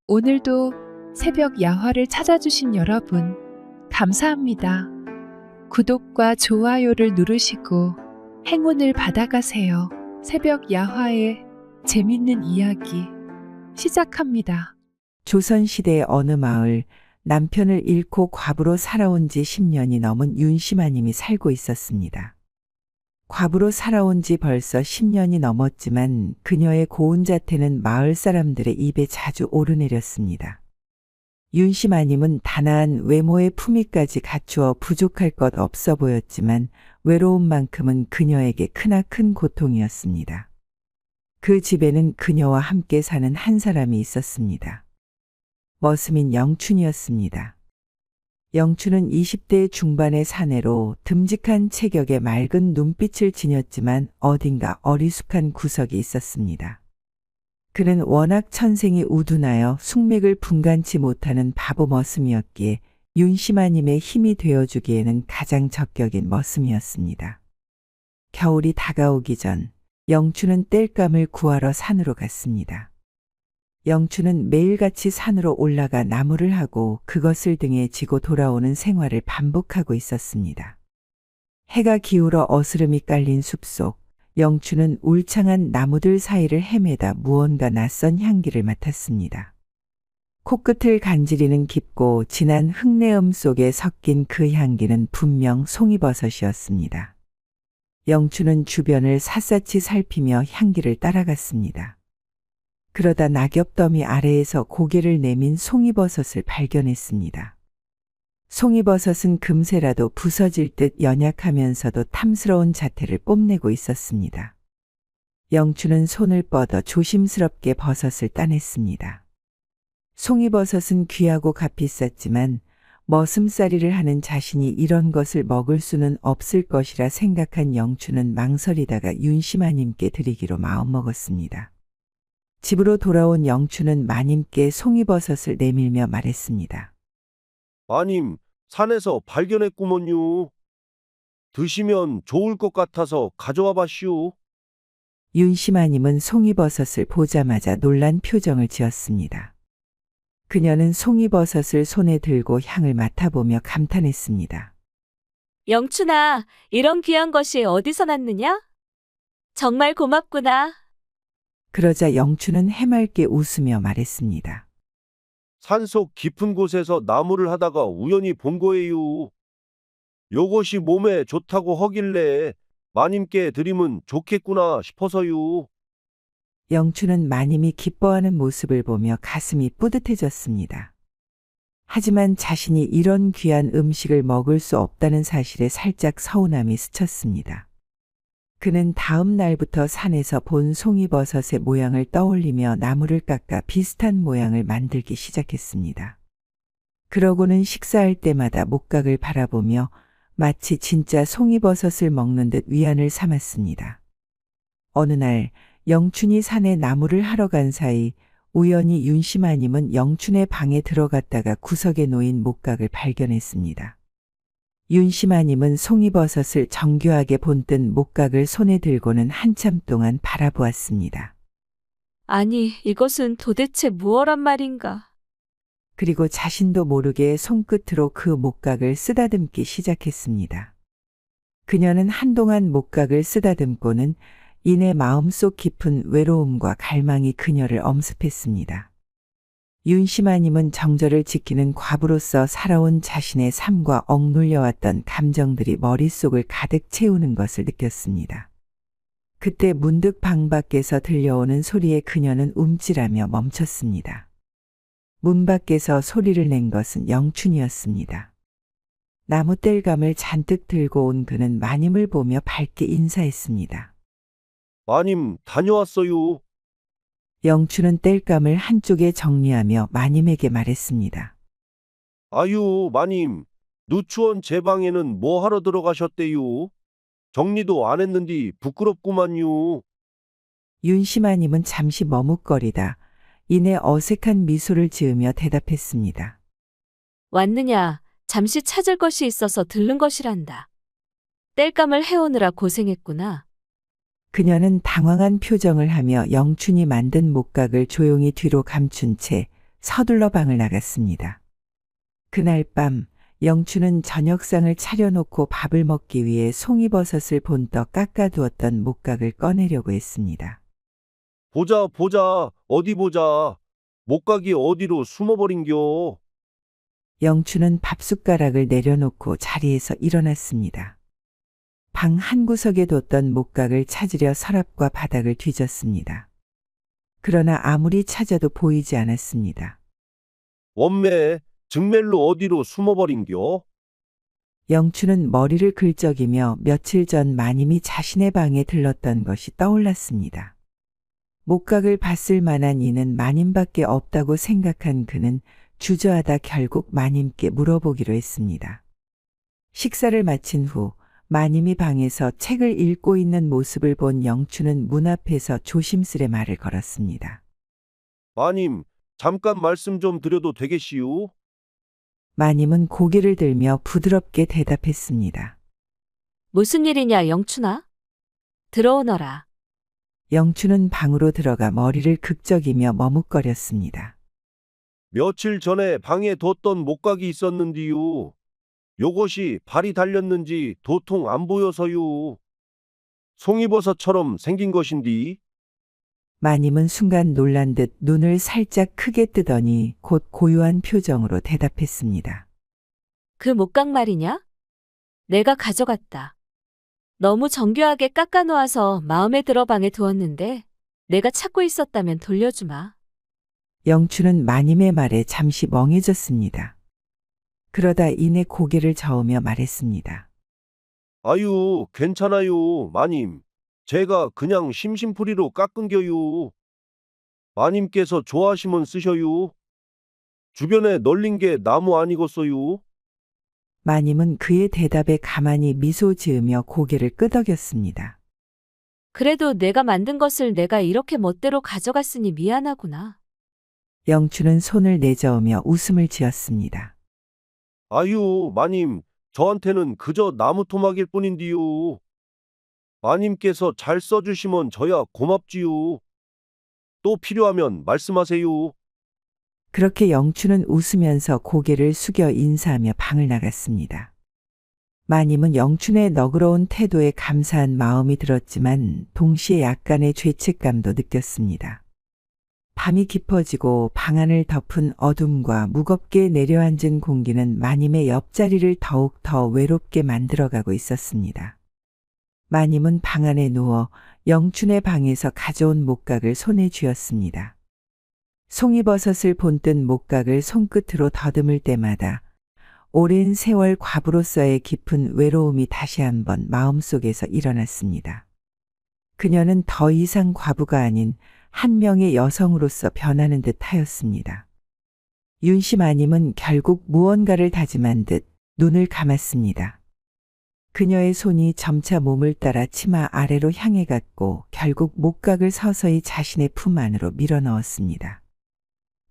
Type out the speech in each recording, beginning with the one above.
오늘도 새벽 야화를 찾아주신 여러분, 감사합니다. 구독과 좋아요를 누르시고 행운을 받아가세요. 새벽 야화의 재밌는 이야기 시작합니다. 조선시대의 어느 마을, 남편을 잃고 과부로 살아온 지 10년이 넘은 윤씨마님이 살고 있었습니다. 과부로 살아온 지 벌써 10년이 넘었지만 그녀의 고운 자태는 마을 사람들의 입에 자주 오르내렸습니다. 윤씨마님은 단아한 외모의 품위까지 갖추어 부족할 것 없어 보였지만 외로움만큼은 그녀에게 크나큰 고통이었습니다. 그 집에는 그녀와 함께 사는 한 사람이 있었습니다. 머슴인 영춘이었습니다. 영춘은 20대 중반의 사내로 듬직한 체격에 맑은 눈빛을 지녔지만 어딘가 어리숙한 구석이 있었습니다. 그는 워낙 천생이 우둔하여 숙맥을 분간치 못하는 바보 머슴이었기에 윤씨마님의 힘이 되어주기에는 가장 적격인 머슴이었습니다. 겨울이 다가오기 전 영춘은 땔감을 구하러 산으로 갔습니다. 영춘은 매일같이 산으로 올라가 나무를 하고 그것을 등에 지고 돌아오는 생활을 반복하고 있었습니다. 해가 기울어 어스름이 깔린 숲속, 영춘은 울창한 나무들 사이를 헤매다 무언가 낯선 향기를 맡았습니다. 코끝을 간지리는 깊고 진한 흙내음 속에 섞인 그 향기는 분명 송이버섯이었습니다. 영춘은 주변을 샅샅이 살피며 향기를 따라갔습니다. 그러다 낙엽더미 아래에서 고개를 내민 송이버섯을 발견했습니다. 송이버섯은 금세라도 부서질 듯 연약하면서도 탐스러운 자태를 뽐내고 있었습니다. 영춘은 손을 뻗어 조심스럽게 버섯을 따냈습니다. 송이버섯은 귀하고 값비쌌지만 머슴살이를 하는 자신이 이런 것을 먹을 수는 없을 것이라 생각한 영춘은 망설이다가 윤씨마님께 드리기로 마음먹었습니다. 집으로 돌아온 영춘은 마님께 송이버섯을 내밀며 말했습니다. 마님, 산에서 발견했구먼요. 드시면 좋을 것 같아서 가져와 봤시오. 윤씨마님은 송이버섯을 보자마자 놀란 표정을 지었습니다. 그녀는 송이버섯을 손에 들고 향을 맡아보며 감탄했습니다. 영춘아, 이런 귀한 것이 어디서 났느냐? 정말 고맙구나. 그러자 영춘은 해맑게 웃으며 말했습니다. 산속 깊은 곳에서 나무를 하다가 우연히 본 거예요. 요것이 몸에 좋다고 하길래 마님께 드리면 좋겠구나 싶어서요. 영춘은 마님이 기뻐하는 모습을 보며 가슴이 뿌듯해졌습니다. 하지만 자신이 이런 귀한 음식을 먹을 수 없다는 사실에 살짝 서운함이 스쳤습니다. 그는 다음 날부터 산에서 본 송이버섯의 모양을 떠올리며 나무를 깎아 비슷한 모양을 만들기 시작했습니다. 그러고는 식사할 때마다 목각을 바라보며 마치 진짜 송이버섯을 먹는 듯 위안을 삼았습니다. 어느 날 영춘이 산에 나무를 하러 간 사이 우연히 윤씨마님은 영춘의 방에 들어갔다가 구석에 놓인 목각을 발견했습니다. 윤씨마님은 송이버섯을 정교하게 본뜬 목각을 손에 들고는 한참 동안 바라보았습니다. 아니, 이것은 도대체 무엇란 말인가? 그리고 자신도 모르게 손끝으로 그 목각을 쓰다듬기 시작했습니다. 그녀는 한동안 목각을 쓰다듬고는 이내 마음속 깊은 외로움과 갈망이 그녀를 엄습했습니다. 윤씨마님은 정절을 지키는 과부로서 살아온 자신의 삶과 억눌려왔던 감정들이 머릿속을 가득 채우는 것을 느꼈습니다. 그때 문득 방 밖에서 들려오는 소리에 그녀는 움찔하며 멈췄습니다. 문 밖에서 소리를 낸 것은 영춘이었습니다. 나무 땔감을 잔뜩 들고 온 그는 마님을 보며 밝게 인사했습니다. 마님, 다녀왔어요. 영춘은 땔감을 한쪽에 정리하며 마님에게 말했습니다. 아유, 마님, 누추한 제 방에는 뭐 하러 들어가셨대요? 정리도 안 했는디 부끄럽구만요. 윤씨마님은 잠시 머뭇거리다 이내 어색한 미소를 지으며 대답했습니다. 왔느냐? 잠시 찾을 것이 있어서 들른 것이란다. 땔감을 해오느라 고생했구나. 그녀는 당황한 표정을 하며 영춘이 만든 목각을 조용히 뒤로 감춘 채 서둘러 방을 나갔습니다. 그날 밤 영춘은 저녁상을 차려놓고 밥을 먹기 위해 송이버섯을 본떡 깎아두었던 목각을 꺼내려고 했습니다. 보자, 보자, 어디 보자. 목각이 어디로 숨어버린겨. 영춘은 밥숟가락을 내려놓고 자리에서 일어났습니다. 방 한구석에 뒀던 목각을 찾으려 서랍과 바닥을 뒤졌습니다. 그러나 아무리 찾아도 보이지 않았습니다. 원매, 정말로 어디로 숨어버린겨? 영춘은 머리를 긁적이며 며칠 전 마님이 자신의 방에 들렀던 것이 떠올랐습니다. 목각을 봤을 만한 이는 마님밖에 없다고 생각한 그는 주저하다 결국 마님께 물어보기로 했습니다. 식사를 마친 후 마님이 방에서 책을 읽고 있는 모습을 본 영춘은 문 앞에서 조심스레 말을 걸었습니다. 마님, 잠깐 말씀 좀 드려도 되겠시요? 마님은 고개를 들며 부드럽게 대답했습니다. 무슨 일이냐, 영춘아? 들어오너라. 영춘은 방으로 들어가 머리를 극적이며 머뭇거렸습니다. 며칠 전에 방에 뒀던 목각이 있었는디요. 요것이 발이 달렸는지 도통 안 보여서요. 송이버섯처럼 생긴 것인디. 마님은 순간 놀란 듯 눈을 살짝 크게 뜨더니 곧 고요한 표정으로 대답했습니다. 그 목각 말이냐? 내가 가져갔다. 너무 정교하게 깎아놓아서 마음에 들어 방에 두었는데 내가 찾고 있었다면 돌려주마. 영춘은 마님의 말에 잠시 멍해졌습니다. 그러다 이내 고개를 저으며 말했습니다. 아유, 괜찮아요, 마님. 제가 그냥 심심풀이로 깎은겨요. 마님께서 좋아하시면 쓰셔요. 주변에 널린 게 나무 아니겠어요? 마님은 그의 대답에 가만히 미소 지으며 고개를 끄덕였습니다. 그래도 내가 만든 것을 내가 이렇게 멋대로 가져갔으니 미안하구나. 영춘은 손을 내저으며 웃음을 지었습니다. 아유, 마님, 저한테는 그저 나무 토막일 뿐인디요. 마님께서 잘 써주시면 저야 고맙지요. 또 필요하면 말씀하세요. 그렇게 영춘은 웃으면서 고개를 숙여 인사하며 방을 나갔습니다. 마님은 영춘의 너그러운 태도에 감사한 마음이 들었지만 동시에 약간의 죄책감도 느꼈습니다. 밤이 깊어지고 방 안을 덮은 어둠과 무겁게 내려앉은 공기는 마님의 옆자리를 더욱 더 외롭게 만들어가고 있었습니다. 마님은 방 안에 누워 영춘의 방에서 가져온 목각을 손에 쥐었습니다. 송이버섯을 본뜬 목각을 손끝으로 더듬을 때마다 오랜 세월 과부로서의 깊은 외로움이 다시 한번 마음속에서 일어났습니다. 그녀는 더 이상 과부가 아닌 한 명의 여성으로서 변하는 듯 하였습니다. 윤씨 마님은 결국 무언가를 다짐한 듯 눈을 감았습니다. 그녀의 손이 점차 몸을 따라 치마 아래로 향해 갔고 결국 목각을 서서히 자신의 품 안으로 밀어넣었습니다.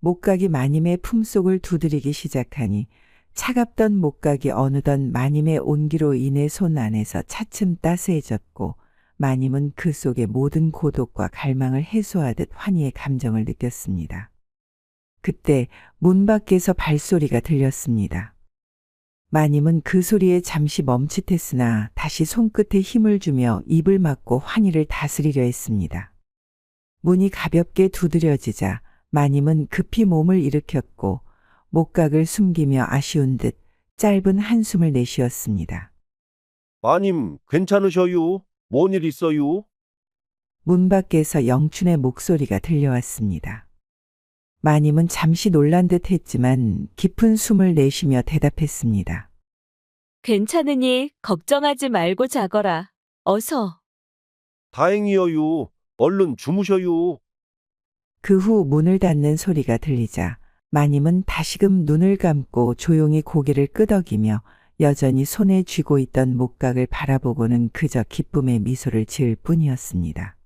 목각이 마님의 품속을 두드리기 시작하니 차갑던 목각이 어느덧 마님의 온기로 인해 손 안에서 차츰 따스해졌고 마님은 그 속의 모든 고독과 갈망을 해소하듯 환희의 감정을 느꼈습니다. 그때 문 밖에서 발소리가 들렸습니다. 마님은 그 소리에 잠시 멈칫했으나 다시 손끝에 힘을 주며 입을 막고 환희를 다스리려 했습니다. 문이 가볍게 두드려지자 마님은 급히 몸을 일으켰고 목각을 숨기며 아쉬운 듯 짧은 한숨을 내쉬었습니다. 마님, 괜찮으셔요? 뭔 일 있어요? 문 밖에서 영춘의 목소리가 들려왔습니다. 마님은 잠시 놀란 듯 했지만 깊은 숨을 내쉬며 대답했습니다. 괜찮으니 걱정하지 말고 자거라. 어서. 다행이여요. 얼른 주무셔요. 그 후 문을 닫는 소리가 들리자 마님은 다시금 눈을 감고 조용히 고개를 끄덕이며 여전히 손에 쥐고 있던 목각을 바라보고는 그저 기쁨의 미소를 지을 뿐이었습니다.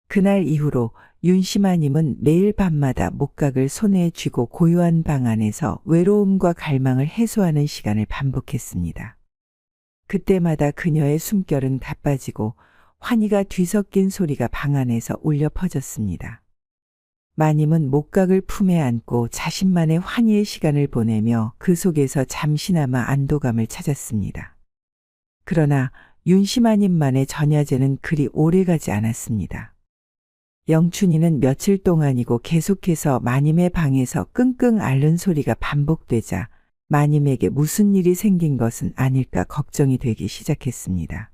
그날 이후로 윤씨 마님은 매일 밤마다 목각을 손에 쥐고 고요한 방 안에서 외로움과 갈망을 해소하는 시간을 반복했습니다. 그때마다 그녀의 숨결은 가빠지고 환희가 뒤섞인 소리가 방 안에서 울려 퍼졌습니다. 마님은 목각을 품에 안고 자신만의 환희의 시간을 보내며 그 속에서 잠시나마 안도감을 찾았습니다. 그러나 윤씨마님만의 전야제는 그리 오래가지 않았습니다. 영춘이는 며칠 동안이고 계속해서 마님의 방에서 끙끙 앓는 소리가 반복되자 마님에게 무슨 일이 생긴 것은 아닐까 걱정이 되기 시작했습니다.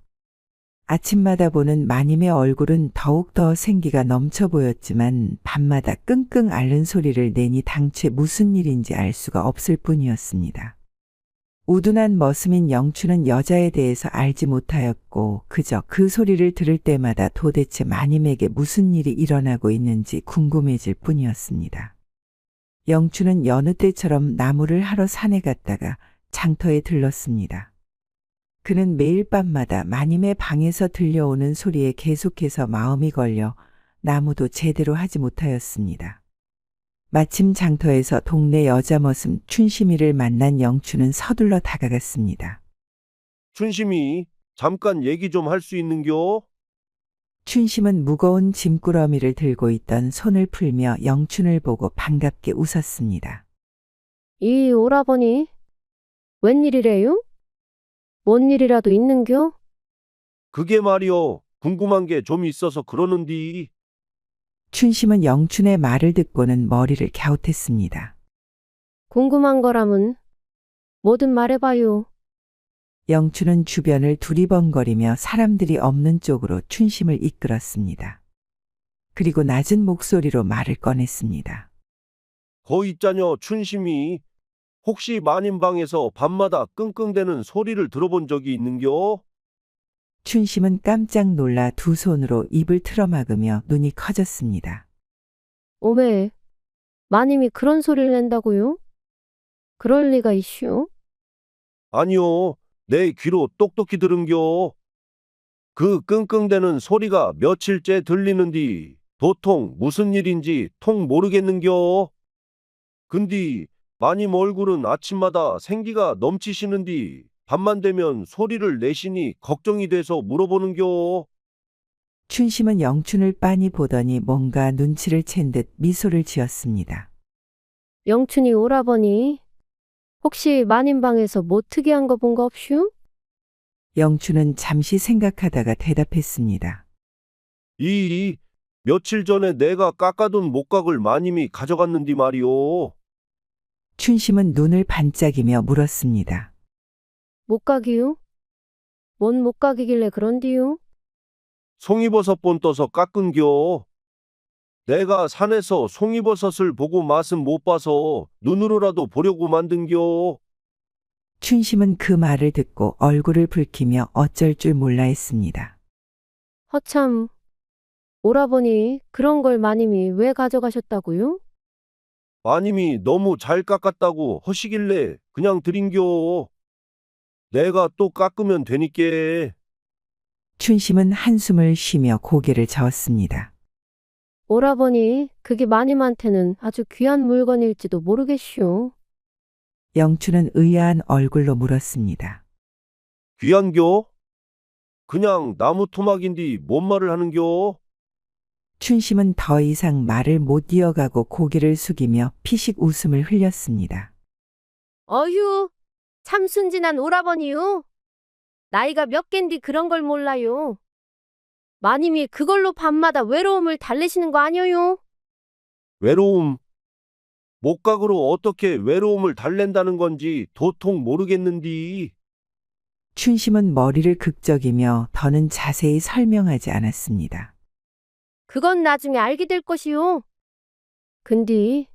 아침마다 보는 마님의 얼굴은 더욱더 생기가 넘쳐 보였지만 밤마다 끙끙 앓는 소리를 내니 당최 무슨 일인지 알 수가 없을 뿐이었습니다. 우둔한 머슴인 영춘은 여자에 대해서 알지 못하였고 그저 그 소리를 들을 때마다 도대체 마님에게 무슨 일이 일어나고 있는지 궁금해질 뿐이었습니다. 영춘은 여느 때처럼 나무를 하러 산에 갔다가 장터에 들렀습니다. 그는 매일 밤마다 마님의 방에서 들려오는 소리에 계속해서 마음이 걸려 나무도 제대로 하지 못하였습니다. 마침 장터에서 동네 여자 머슴 춘심이를 만난 영춘은 서둘러 다가갔습니다. 춘심이 잠깐 얘기 좀 할 수 있는겨? 춘심은 무거운 짐꾸러미를 들고 있던 손을 풀며 영춘을 보고 반갑게 웃었습니다. 이 오라버니, 웬일이래요? 뭔 일이라도 있는겨? 그게 말이여, 궁금한 게 좀 있어서 그러는디. 춘심은 영춘의 말을 듣고는 머리를 갸웃했습니다. 궁금한 거라면 뭐든 말해봐요. 영춘은 주변을 두리번거리며 사람들이 없는 쪽으로 춘심을 이끌었습니다. 그리고 낮은 목소리로 말을 꺼냈습니다. 거 있자녀 춘심이 혹시 마님 방에서 밤마다 끙끙대는 소리를 들어본 적이 있는겨? 춘심은 깜짝 놀라 두 손으로 입을 틀어막으며 눈이 커졌습니다. 오메, 마님이 그런 소리를 낸다고요? 그럴 리가 있슈? 아니요, 내 귀로 똑똑히 들은겨. 그 끙끙대는 소리가 며칠째 들리는디 도통 무슨 일인지 통 모르겠는겨. 근데 마님 얼굴은 아침마다 생기가 넘치시는디 밤만 되면 소리를 내시니 걱정이 돼서 물어보는겨. 춘심은 영춘을 빤히 보더니 뭔가 눈치를 챈 듯 미소를 지었습니다. 영춘이 오라버니, 혹시 마님 방에서 뭐 특이한 거 본 거 없슈? 영춘은 잠시 생각하다가 대답했습니다. 이 며칠 전에 내가 깎아둔 목각을 마님이 가져갔는디 말이오. 춘심은 눈을 반짝이며 물었습니다. 못가기요? 뭔 못가기길래 그런디요? 송이버섯 본 떠서 깎은겨. 내가 산에서 송이버섯을 보고 맛은 못 봐서 눈으로라도 보려고 만든겨. 춘심은 그 말을 듣고 얼굴을 붉히며 어쩔 줄 몰라 했습니다. 허참, 오라버니 그런 걸 마님이 왜 가져가셨다고요? 마님이 너무 잘 깎았다고 허시길래 그냥 드린겨. 내가 또 깎으면 되니께. 춘심은 한숨을 쉬며 고개를 저었습니다. 오라버니, 그게 마님한테는 아주 귀한 물건일지도 모르겠슈. 영춘은 의아한 얼굴로 물었습니다. 귀한겨? 그냥 나무 토막인디 뭔 말을 하는겨? 춘심은 더 이상 말을 못 이어가고 고개를 숙이며 피식 웃음을 흘렸습니다. 어휴, 참 순진한 오라버니요. 나이가 몇 갠디 그런 걸 몰라요. 마님이 그걸로 밤마다 외로움을 달래시는 거 아니에요? 외로움. 목각으로 어떻게 외로움을 달랜다는 건지 도통 모르겠는디. 춘심은 머리를 극적이며 더는 자세히 설명하지 않았습니다. 그건 나중에 알게 될 것이요. 근데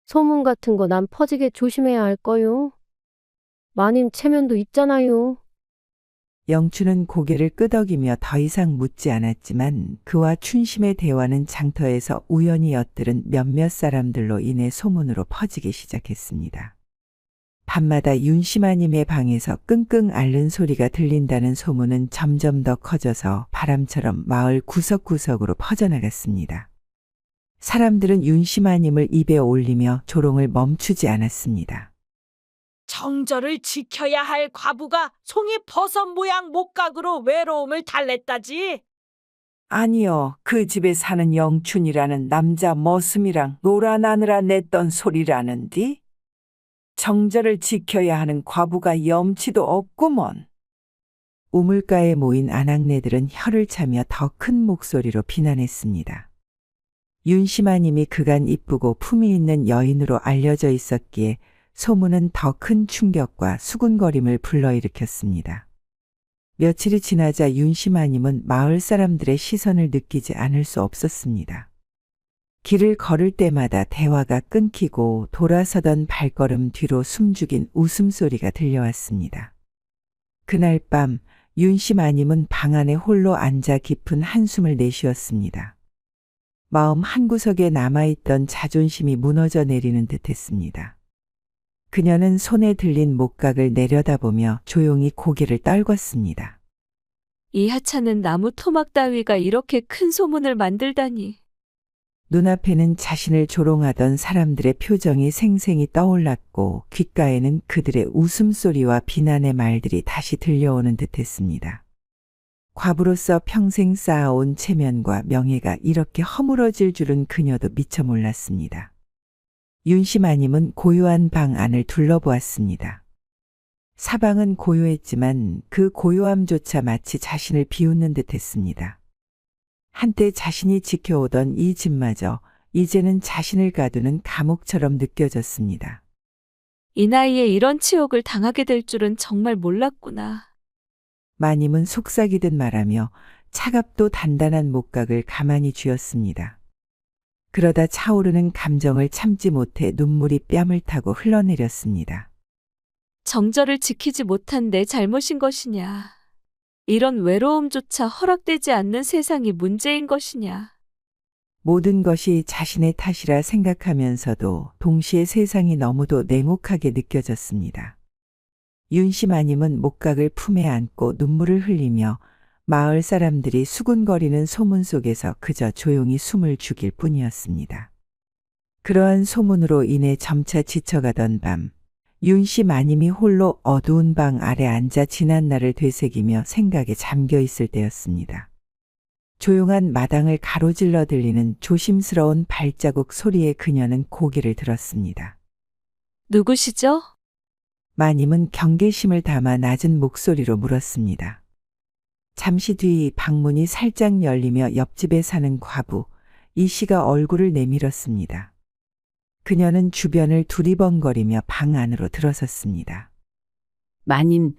소문 같은 거 난 퍼지게 조심해야 할 거요. 마님 체면도 있잖아요. 영춘은 고개를 끄덕이며 더 이상 묻지 않았지만 그와 춘심의 대화는 장터에서 우연히 엿들은 몇몇 사람들로 인해 소문으로 퍼지기 시작했습니다. 밤마다 윤심아님의 방에서 끙끙 앓는 소리가 들린다는 소문은 점점 더 커져서 바람처럼 마을 구석구석으로 퍼져나갔습니다. 사람들은 윤심아님을 입에 올리며 조롱을 멈추지 않았습니다. 정절을 지켜야 할 과부가 송이 버섯 모양 목각으로 외로움을 달랬다지. 아니요, 그 집에 사는 영춘이라는 남자 머슴이랑 놀아나느라 냈던 소리라는디? 정절을 지켜야 하는 과부가 염치도 없구먼. 우물가에 모인 아낙네들은 혀를 차며 더 큰 목소리로 비난했습니다. 윤심아님이 그간 이쁘고 품위 있는 여인으로 알려져 있었기에 소문은 더 큰 충격과 수군거림을 불러일으켰습니다. 며칠이 지나자 윤심아님은 마을 사람들의 시선을 느끼지 않을 수 없었습니다. 길을 걸을 때마다 대화가 끊기고 돌아서던 발걸음 뒤로 숨죽인 웃음소리가 들려왔습니다. 그날 밤 윤심아님은 방 안에 홀로 앉아 깊은 한숨을 내쉬었습니다. 마음 한구석에 남아있던 자존심이 무너져 내리는 듯했습니다. 그녀는 손에 들린 목각을 내려다보며 조용히 고개를 떨궜습니다. 이 하찮은 나무 토막 따위가 이렇게 큰 소문을 만들다니. 눈앞에는 자신을 조롱하던 사람들의 표정이 생생히 떠올랐고 귓가에는 그들의 웃음소리와 비난의 말들이 다시 들려오는 듯했습니다. 과부로서 평생 쌓아온 체면과 명예가 이렇게 허물어질 줄은 그녀도 미처 몰랐습니다. 윤심아님은 고요한 방 안을 둘러보았습니다. 사방은 고요했지만 그 고요함조차 마치 자신을 비웃는 듯했습니다. 한때 자신이 지켜오던 이 집마저 이제는 자신을 가두는 감옥처럼 느껴졌습니다. 이 나이에 이런 치욕을 당하게 될 줄은 정말 몰랐구나. 마님은 속삭이듯 말하며 차갑도 단단한 목각을 가만히 쥐었습니다. 그러다 차오르는 감정을 참지 못해 눈물이 뺨을 타고 흘러내렸습니다. 정절을 지키지 못한 내 잘못인 것이냐. 이런 외로움조차 허락되지 않는 세상이 문제인 것이냐. 모든 것이 자신의 탓이라 생각하면서도 동시에 세상이 너무도 냉혹하게 느껴졌습니다. 윤심아님은 목각을 품에 안고 눈물을 흘리며 마을 사람들이 수군거리는 소문 속에서 그저 조용히 숨을 죽일 뿐이었습니다. 그러한 소문으로 인해 점차 지쳐가던 밤, 윤심아님이 홀로 어두운 방 아래 앉아 지난 날을 되새기며 생각에 잠겨 있을 때였습니다. 조용한 마당을 가로질러 들리는 조심스러운 발자국 소리에 그녀는 고개를 들었습니다. 누구시죠? 마님은 경계심을 담아 낮은 목소리로 물었습니다. 잠시 뒤 방문이 살짝 열리며 옆집에 사는 과부 이 씨가 얼굴을 내밀었습니다. 그녀는 주변을 두리번거리며 방 안으로 들어섰습니다. 마님,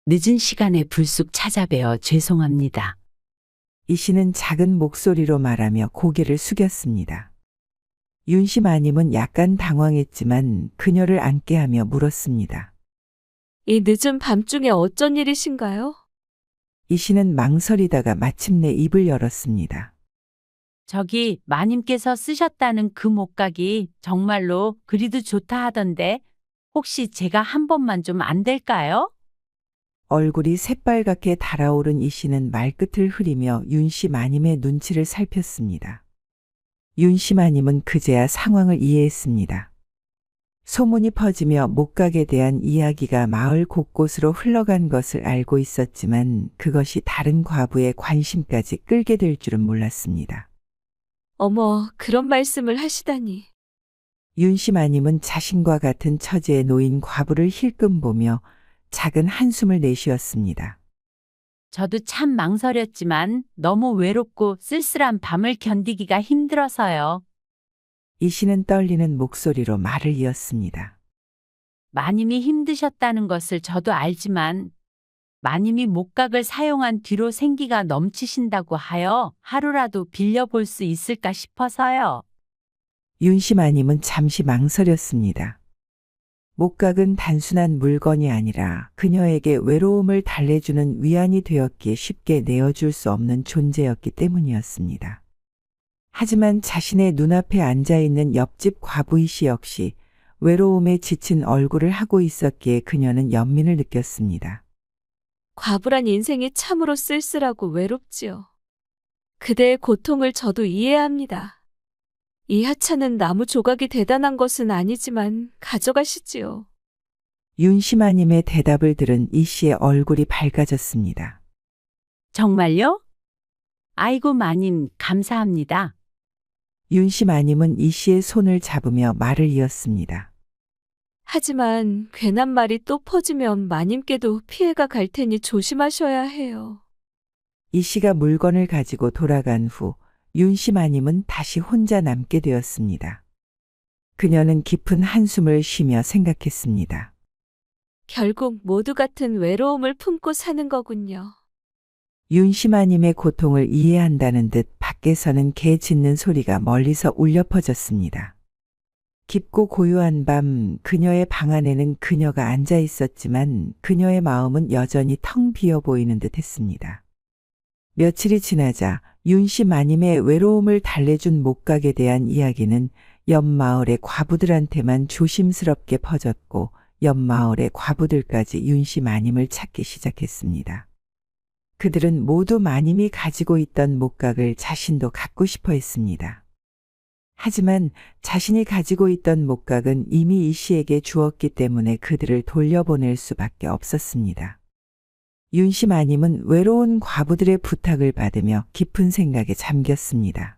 늦은 시간에 불쑥 찾아뵈어 죄송합니다. 이 씨는 작은 목소리로 말하며 고개를 숙였습니다. 윤심아님은 약간 당황했지만 그녀를 앉게 하며 물었습니다. 이 늦은 밤중에 어쩐 일이신가요? 이 씨는 망설이다가 마침내 입을 열었습니다. 저기 마님께서 쓰셨다는 그 목각이 정말로 그리도 좋다 하던데 혹시 제가 한 번만 좀 안 될까요? 얼굴이 새빨갛게 달아오른 이 씨는 말끝을 흐리며 윤심아님의 눈치를 살폈습니다. 윤심아님은 그제야 상황을 이해했습니다. 소문이 퍼지며 목각에 대한 이야기가 마을 곳곳으로 흘러간 것을 알고 있었지만 그것이 다른 과부의 관심까지 끌게 될 줄은 몰랐습니다. 어머, 그런 말씀을 하시다니. 윤심아님은 자신과 같은 처지에 놓인 과부를 힐끔 보며 작은 한숨을 내쉬었습니다. 저도 참 망설였지만 너무 외롭고 쓸쓸한 밤을 견디기가 힘들어서요. 이 씨는 떨리는 목소리로 말을 이었습니다. 마님이 힘드셨다는 것을 저도 알지만 마님이 목각을 사용한 뒤로 생기가 넘치신다고 하여 하루라도 빌려볼 수 있을까 싶어서요. 윤심아님은 잠시 망설였습니다. 목각은 단순한 물건이 아니라 그녀에게 외로움을 달래주는 위안이 되었기에 쉽게 내어줄 수 없는 존재였기 때문이었습니다. 하지만 자신의 눈앞에 앉아있는 옆집 과부이 씨 역시 외로움에 지친 얼굴을 하고 있었기에 그녀는 연민을 느꼈습니다. 과부란 인생이 참으로 쓸쓸하고 외롭지요. 그대의 고통을 저도 이해합니다. 이 하찮은 나무 조각이 대단한 것은 아니지만 가져가시지요. 윤심아님의 대답을 들은 이 씨의 얼굴이 밝아졌습니다. 정말요? 아이고 마님 감사합니다. 윤씨 마님은 이 씨의 손을 잡으며 말을 이었습니다. 하지만 괜한 말이 또 퍼지면 마님께도 피해가 갈 테니 조심하셔야 해요. 이 씨가 물건을 가지고 돌아간 후 윤씨 마님은 다시 혼자 남게 되었습니다. 그녀는 깊은 한숨을 쉬며 생각했습니다. 결국 모두 같은 외로움을 품고 사는 거군요. 윤씨 마님의 고통을 이해한다는 듯 밖에서는 개 짖는 소리가 멀리서 울려 퍼졌습니다. 깊고 고요한 밤 그녀의 방 안에는 그녀가 앉아 있었지만 그녀의 마음은 여전히 텅 비어 보이는 듯 했습니다. 며칠이 지나자 윤씨 마님의 외로움을 달래준 목각에 대한 이야기는 옆 마을의 과부들한테만 조심스럽게 퍼졌고 옆 마을의 과부들까지 윤씨 마님을 찾기 시작했습니다. 그들은 모두 마님이 가지고 있던 목각을 자신도 갖고 싶어 했습니다. 하지만 자신이 가지고 있던 목각은 이미 이 씨에게 주었기 때문에 그들을 돌려보낼 수밖에 없었습니다. 윤씨 마님은 외로운 과부들의 부탁을 받으며 깊은 생각에 잠겼습니다.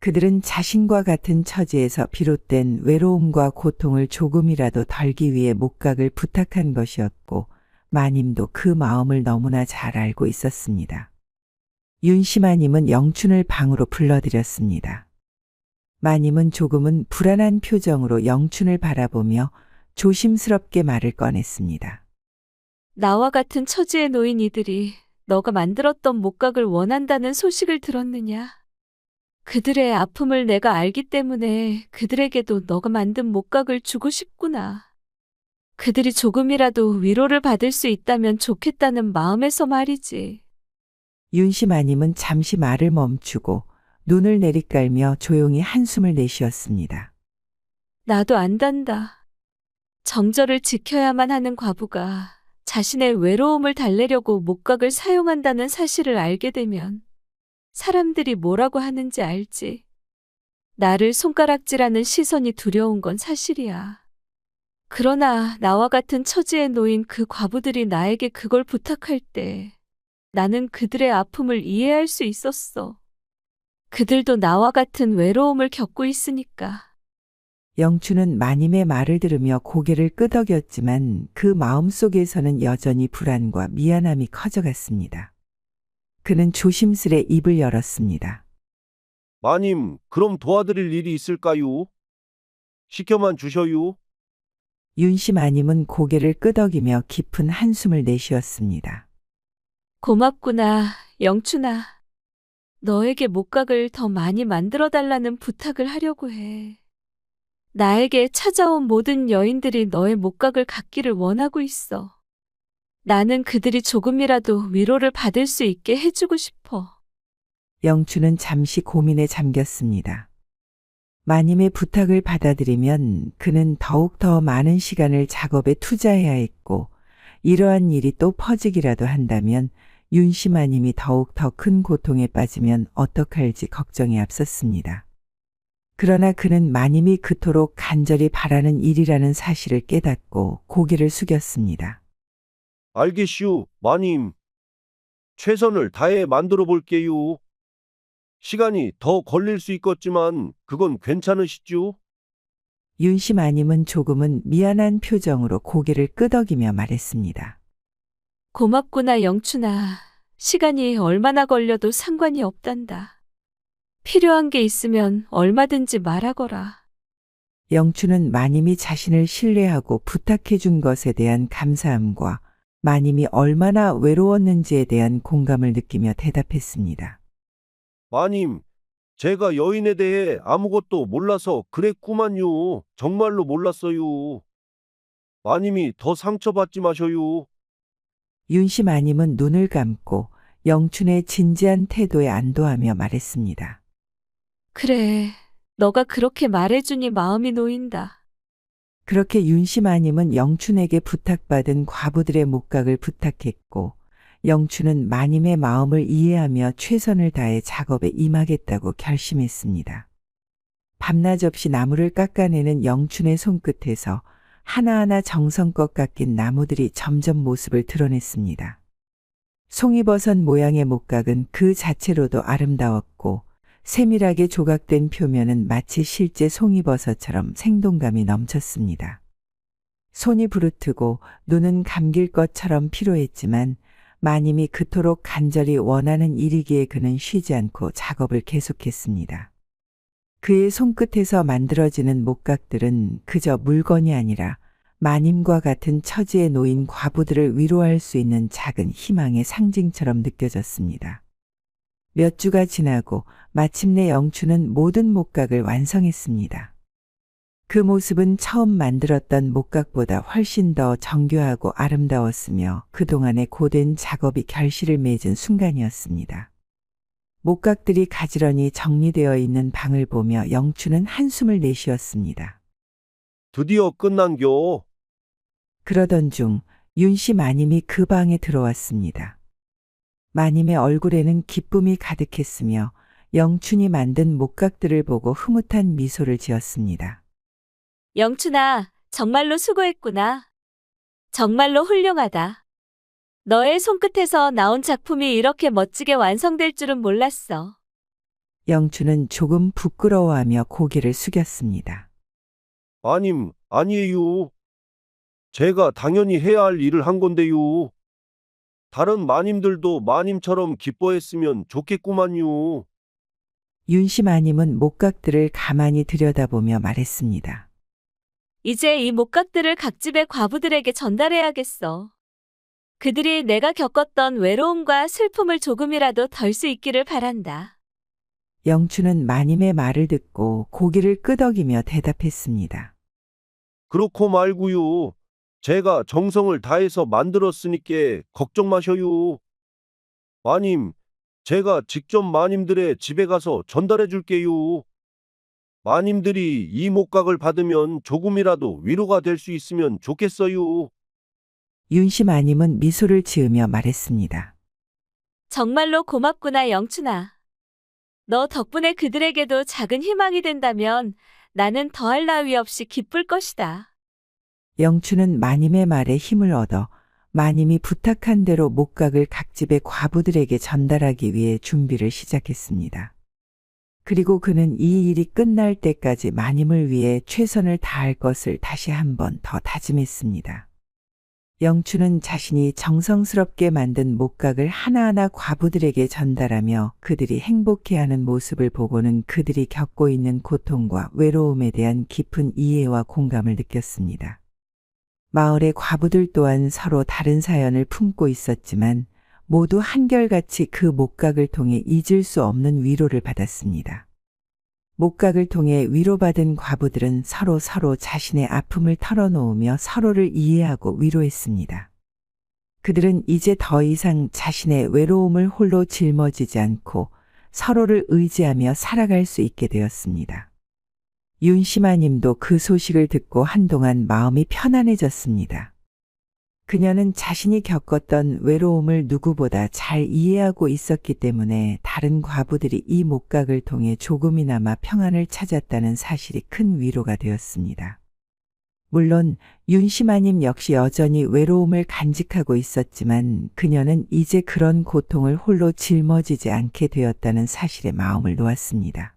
그들은 자신과 같은 처지에서 비롯된 외로움과 고통을 조금이라도 덜기 위해 목각을 부탁한 것이었고 마님도 그 마음을 너무나 잘 알고 있었습니다. 윤씨 마님은 영춘을 방으로 불러들였습니다. 마님은 조금은 불안한 표정으로 영춘을 바라보며 조심스럽게 말을 꺼냈습니다. 나와 같은 처지에 놓인 이들이 너가 만들었던 목각을 원한다는 소식을 들었느냐? 그들의 아픔을 내가 알기 때문에 그들에게도 너가 만든 목각을 주고 싶구나. 그들이 조금이라도 위로를 받을 수 있다면 좋겠다는 마음에서 말이지. 윤씨 마님은 잠시 말을 멈추고 눈을 내리깔며 조용히 한숨을 내쉬었습니다. 나도 안단다. 정절을 지켜야만 하는 과부가 자신의 외로움을 달래려고 목각을 사용한다는 사실을 알게 되면 사람들이 뭐라고 하는지 알지. 나를 손가락질하는 시선이 두려운 건 사실이야. 그러나 나와 같은 처지에 놓인 그 과부들이 나에게 그걸 부탁할 때 나는 그들의 아픔을 이해할 수 있었어. 그들도 나와 같은 외로움을 겪고 있으니까. 영춘은 마님의 말을 들으며 고개를 끄덕였지만 그 마음속에서는 여전히 불안과 미안함이 커져갔습니다. 그는 조심스레 입을 열었습니다. 마님, 그럼 도와드릴 일이 있을까요? 시켜만 주셔요. 윤씨 마님은 고개를 끄덕이며 깊은 한숨을 내쉬었습니다. 고맙구나, 영춘아. 너에게 목각을 더 많이 만들어 달라는 부탁을 하려고 해. 나에게 찾아온 모든 여인들이 너의 목각을 갖기를 원하고 있어. 나는 그들이 조금이라도 위로를 받을 수 있게 해주고 싶어. 영춘은 잠시 고민에 잠겼습니다. 마님의 부탁을 받아들이면 그는 더욱 더 많은 시간을 작업에 투자해야 했고 이러한 일이 또 퍼지기라도 한다면 윤씨 마님이 더욱 더 큰 고통에 빠지면 어떡할지 걱정이 앞섰습니다. 그러나 그는 마님이 그토록 간절히 바라는 일이라는 사실을 깨닫고 고개를 숙였습니다. 알겠슈, 마님. 최선을 다해 만들어 볼게요. 시간이 더 걸릴 수 있겠지만 그건 괜찮으시죠? 윤씨 마님은 조금은 미안한 표정으로 고개를 끄덕이며 말했습니다. 고맙구나, 영춘아. 시간이 얼마나 걸려도 상관이 없단다. 필요한 게 있으면 얼마든지 말하거라. 영춘은 마님이 자신을 신뢰하고 부탁해 준 것에 대한 감사함과 마님이 얼마나 외로웠는지에 대한 공감을 느끼며 대답했습니다. 마님, 제가 여인에 대해 아무것도 몰라서 그랬구만요. 정말로 몰랐어요. 마님이 더 상처받지 마셔요. 윤씨 마님은 눈을 감고 영춘의 진지한 태도에 안도하며 말했습니다. 그래, 너가 그렇게 말해주니 마음이 놓인다. 그렇게 윤씨 마님은 영춘에게 부탁받은 과부들의 목각을 부탁했고 영춘은 마님의 마음을 이해하며 최선을 다해 작업에 임하겠다고 결심했습니다. 밤낮 없이 나무를 깎아내는 영춘의 손끝에서 하나하나 정성껏 깎인 나무들이 점점 모습을 드러냈습니다. 송이버섯 모양의 목각은 그 자체로도 아름다웠고 세밀하게 조각된 표면은 마치 실제 송이버섯처럼 생동감이 넘쳤습니다. 손이 부르트고 눈은 감길 것처럼 피로했지만 마님이 그토록 간절히 원하는 일이기에 그는 쉬지 않고 작업을 계속했습니다. 그의 손끝에서 만들어지는 목각들은 그저 물건이 아니라 마님과 같은 처지에 놓인 과부들을 위로할 수 있는 작은 희망의 상징처럼 느껴졌습니다. 몇 주가 지나고 마침내 영춘은 모든 목각을 완성했습니다. 그 모습은 처음 만들었던 목각보다 훨씬 더 정교하고 아름다웠으며 그동안의 고된 작업이 결실을 맺은 순간이었습니다. 목각들이 가지런히 정리되어 있는 방을 보며 영춘은 한숨을 내쉬었습니다. 드디어 끝난겨. 그러던 중 윤씨 마님이 그 방에 들어왔습니다. 마님의 얼굴에는 기쁨이 가득했으며 영춘이 만든 목각들을 보고 흐뭇한 미소를 지었습니다. 영춘아, 정말로 수고했구나. 정말로 훌륭하다. 너의 손끝에서 나온 작품이 이렇게 멋지게 완성될 줄은 몰랐어. 영춘은 조금 부끄러워하며 고개를 숙였습니다. 마님, 아니에요. 제가 당연히 해야 할 일을 한 건데요. 다른 마님들도 마님처럼 기뻐했으면 좋겠구만요. 윤씨 마님은 목각들을 가만히 들여다보며 말했습니다. 이제 이 목각들을 각 집의 과부들에게 전달해야겠어. 그들이 내가 겪었던 외로움과 슬픔을 조금이라도 덜 수 있기를 바란다. 영춘은 마님의 말을 듣고 고개를 끄덕이며 대답했습니다. 그렇고 말고요. 제가 정성을 다해서 만들었으니께 걱정 마셔요. 마님, 제가 직접 마님들의 집에 가서 전달해 줄게요. 마님들이 이 목각을 받으면 조금이라도 위로가 될 수 있으면 좋겠어요. 윤씨 마님은 미소를 지으며 말했습니다. 정말로 고맙구나, 영춘아. 너 덕분에 그들에게도 작은 희망이 된다면 나는 더할 나위 없이 기쁠 것이다. 영춘은 마님의 말에 힘을 얻어 마님이 부탁한 대로 목각을 각 집의 과부들에게 전달하기 위해 준비를 시작했습니다. 그리고 그는 이 일이 끝날 때까지 마님을 위해 최선을 다할 것을 다시 한번 더 다짐했습니다. 영춘은 자신이 정성스럽게 만든 목각을 하나하나 과부들에게 전달하며 그들이 행복해하는 모습을 보고는 그들이 겪고 있는 고통과 외로움에 대한 깊은 이해와 공감을 느꼈습니다. 마을의 과부들 또한 서로 다른 사연을 품고 있었지만 모두 한결같이 그 목각을 통해 잊을 수 없는 위로를 받았습니다. 목각을 통해 위로받은 과부들은 서로 자신의 아픔을 털어놓으며 서로를 이해하고 위로했습니다. 그들은 이제 더 이상 자신의 외로움을 홀로 짊어지지 않고 서로를 의지하며 살아갈 수 있게 되었습니다. 윤시마님도 그 소식을 듣고 한동안 마음이 편안해졌습니다. 그녀는 자신이 겪었던 외로움을 누구보다 잘 이해하고 있었기 때문에 다른 과부들이 이 목각을 통해 조금이나마 평안을 찾았다는 사실이 큰 위로가 되었습니다. 물론 윤시마님 역시 여전히 외로움을 간직하고 있었지만 그녀는 이제 그런 고통을 홀로 짊어지지 않게 되었다는 사실에 마음을 놓았습니다.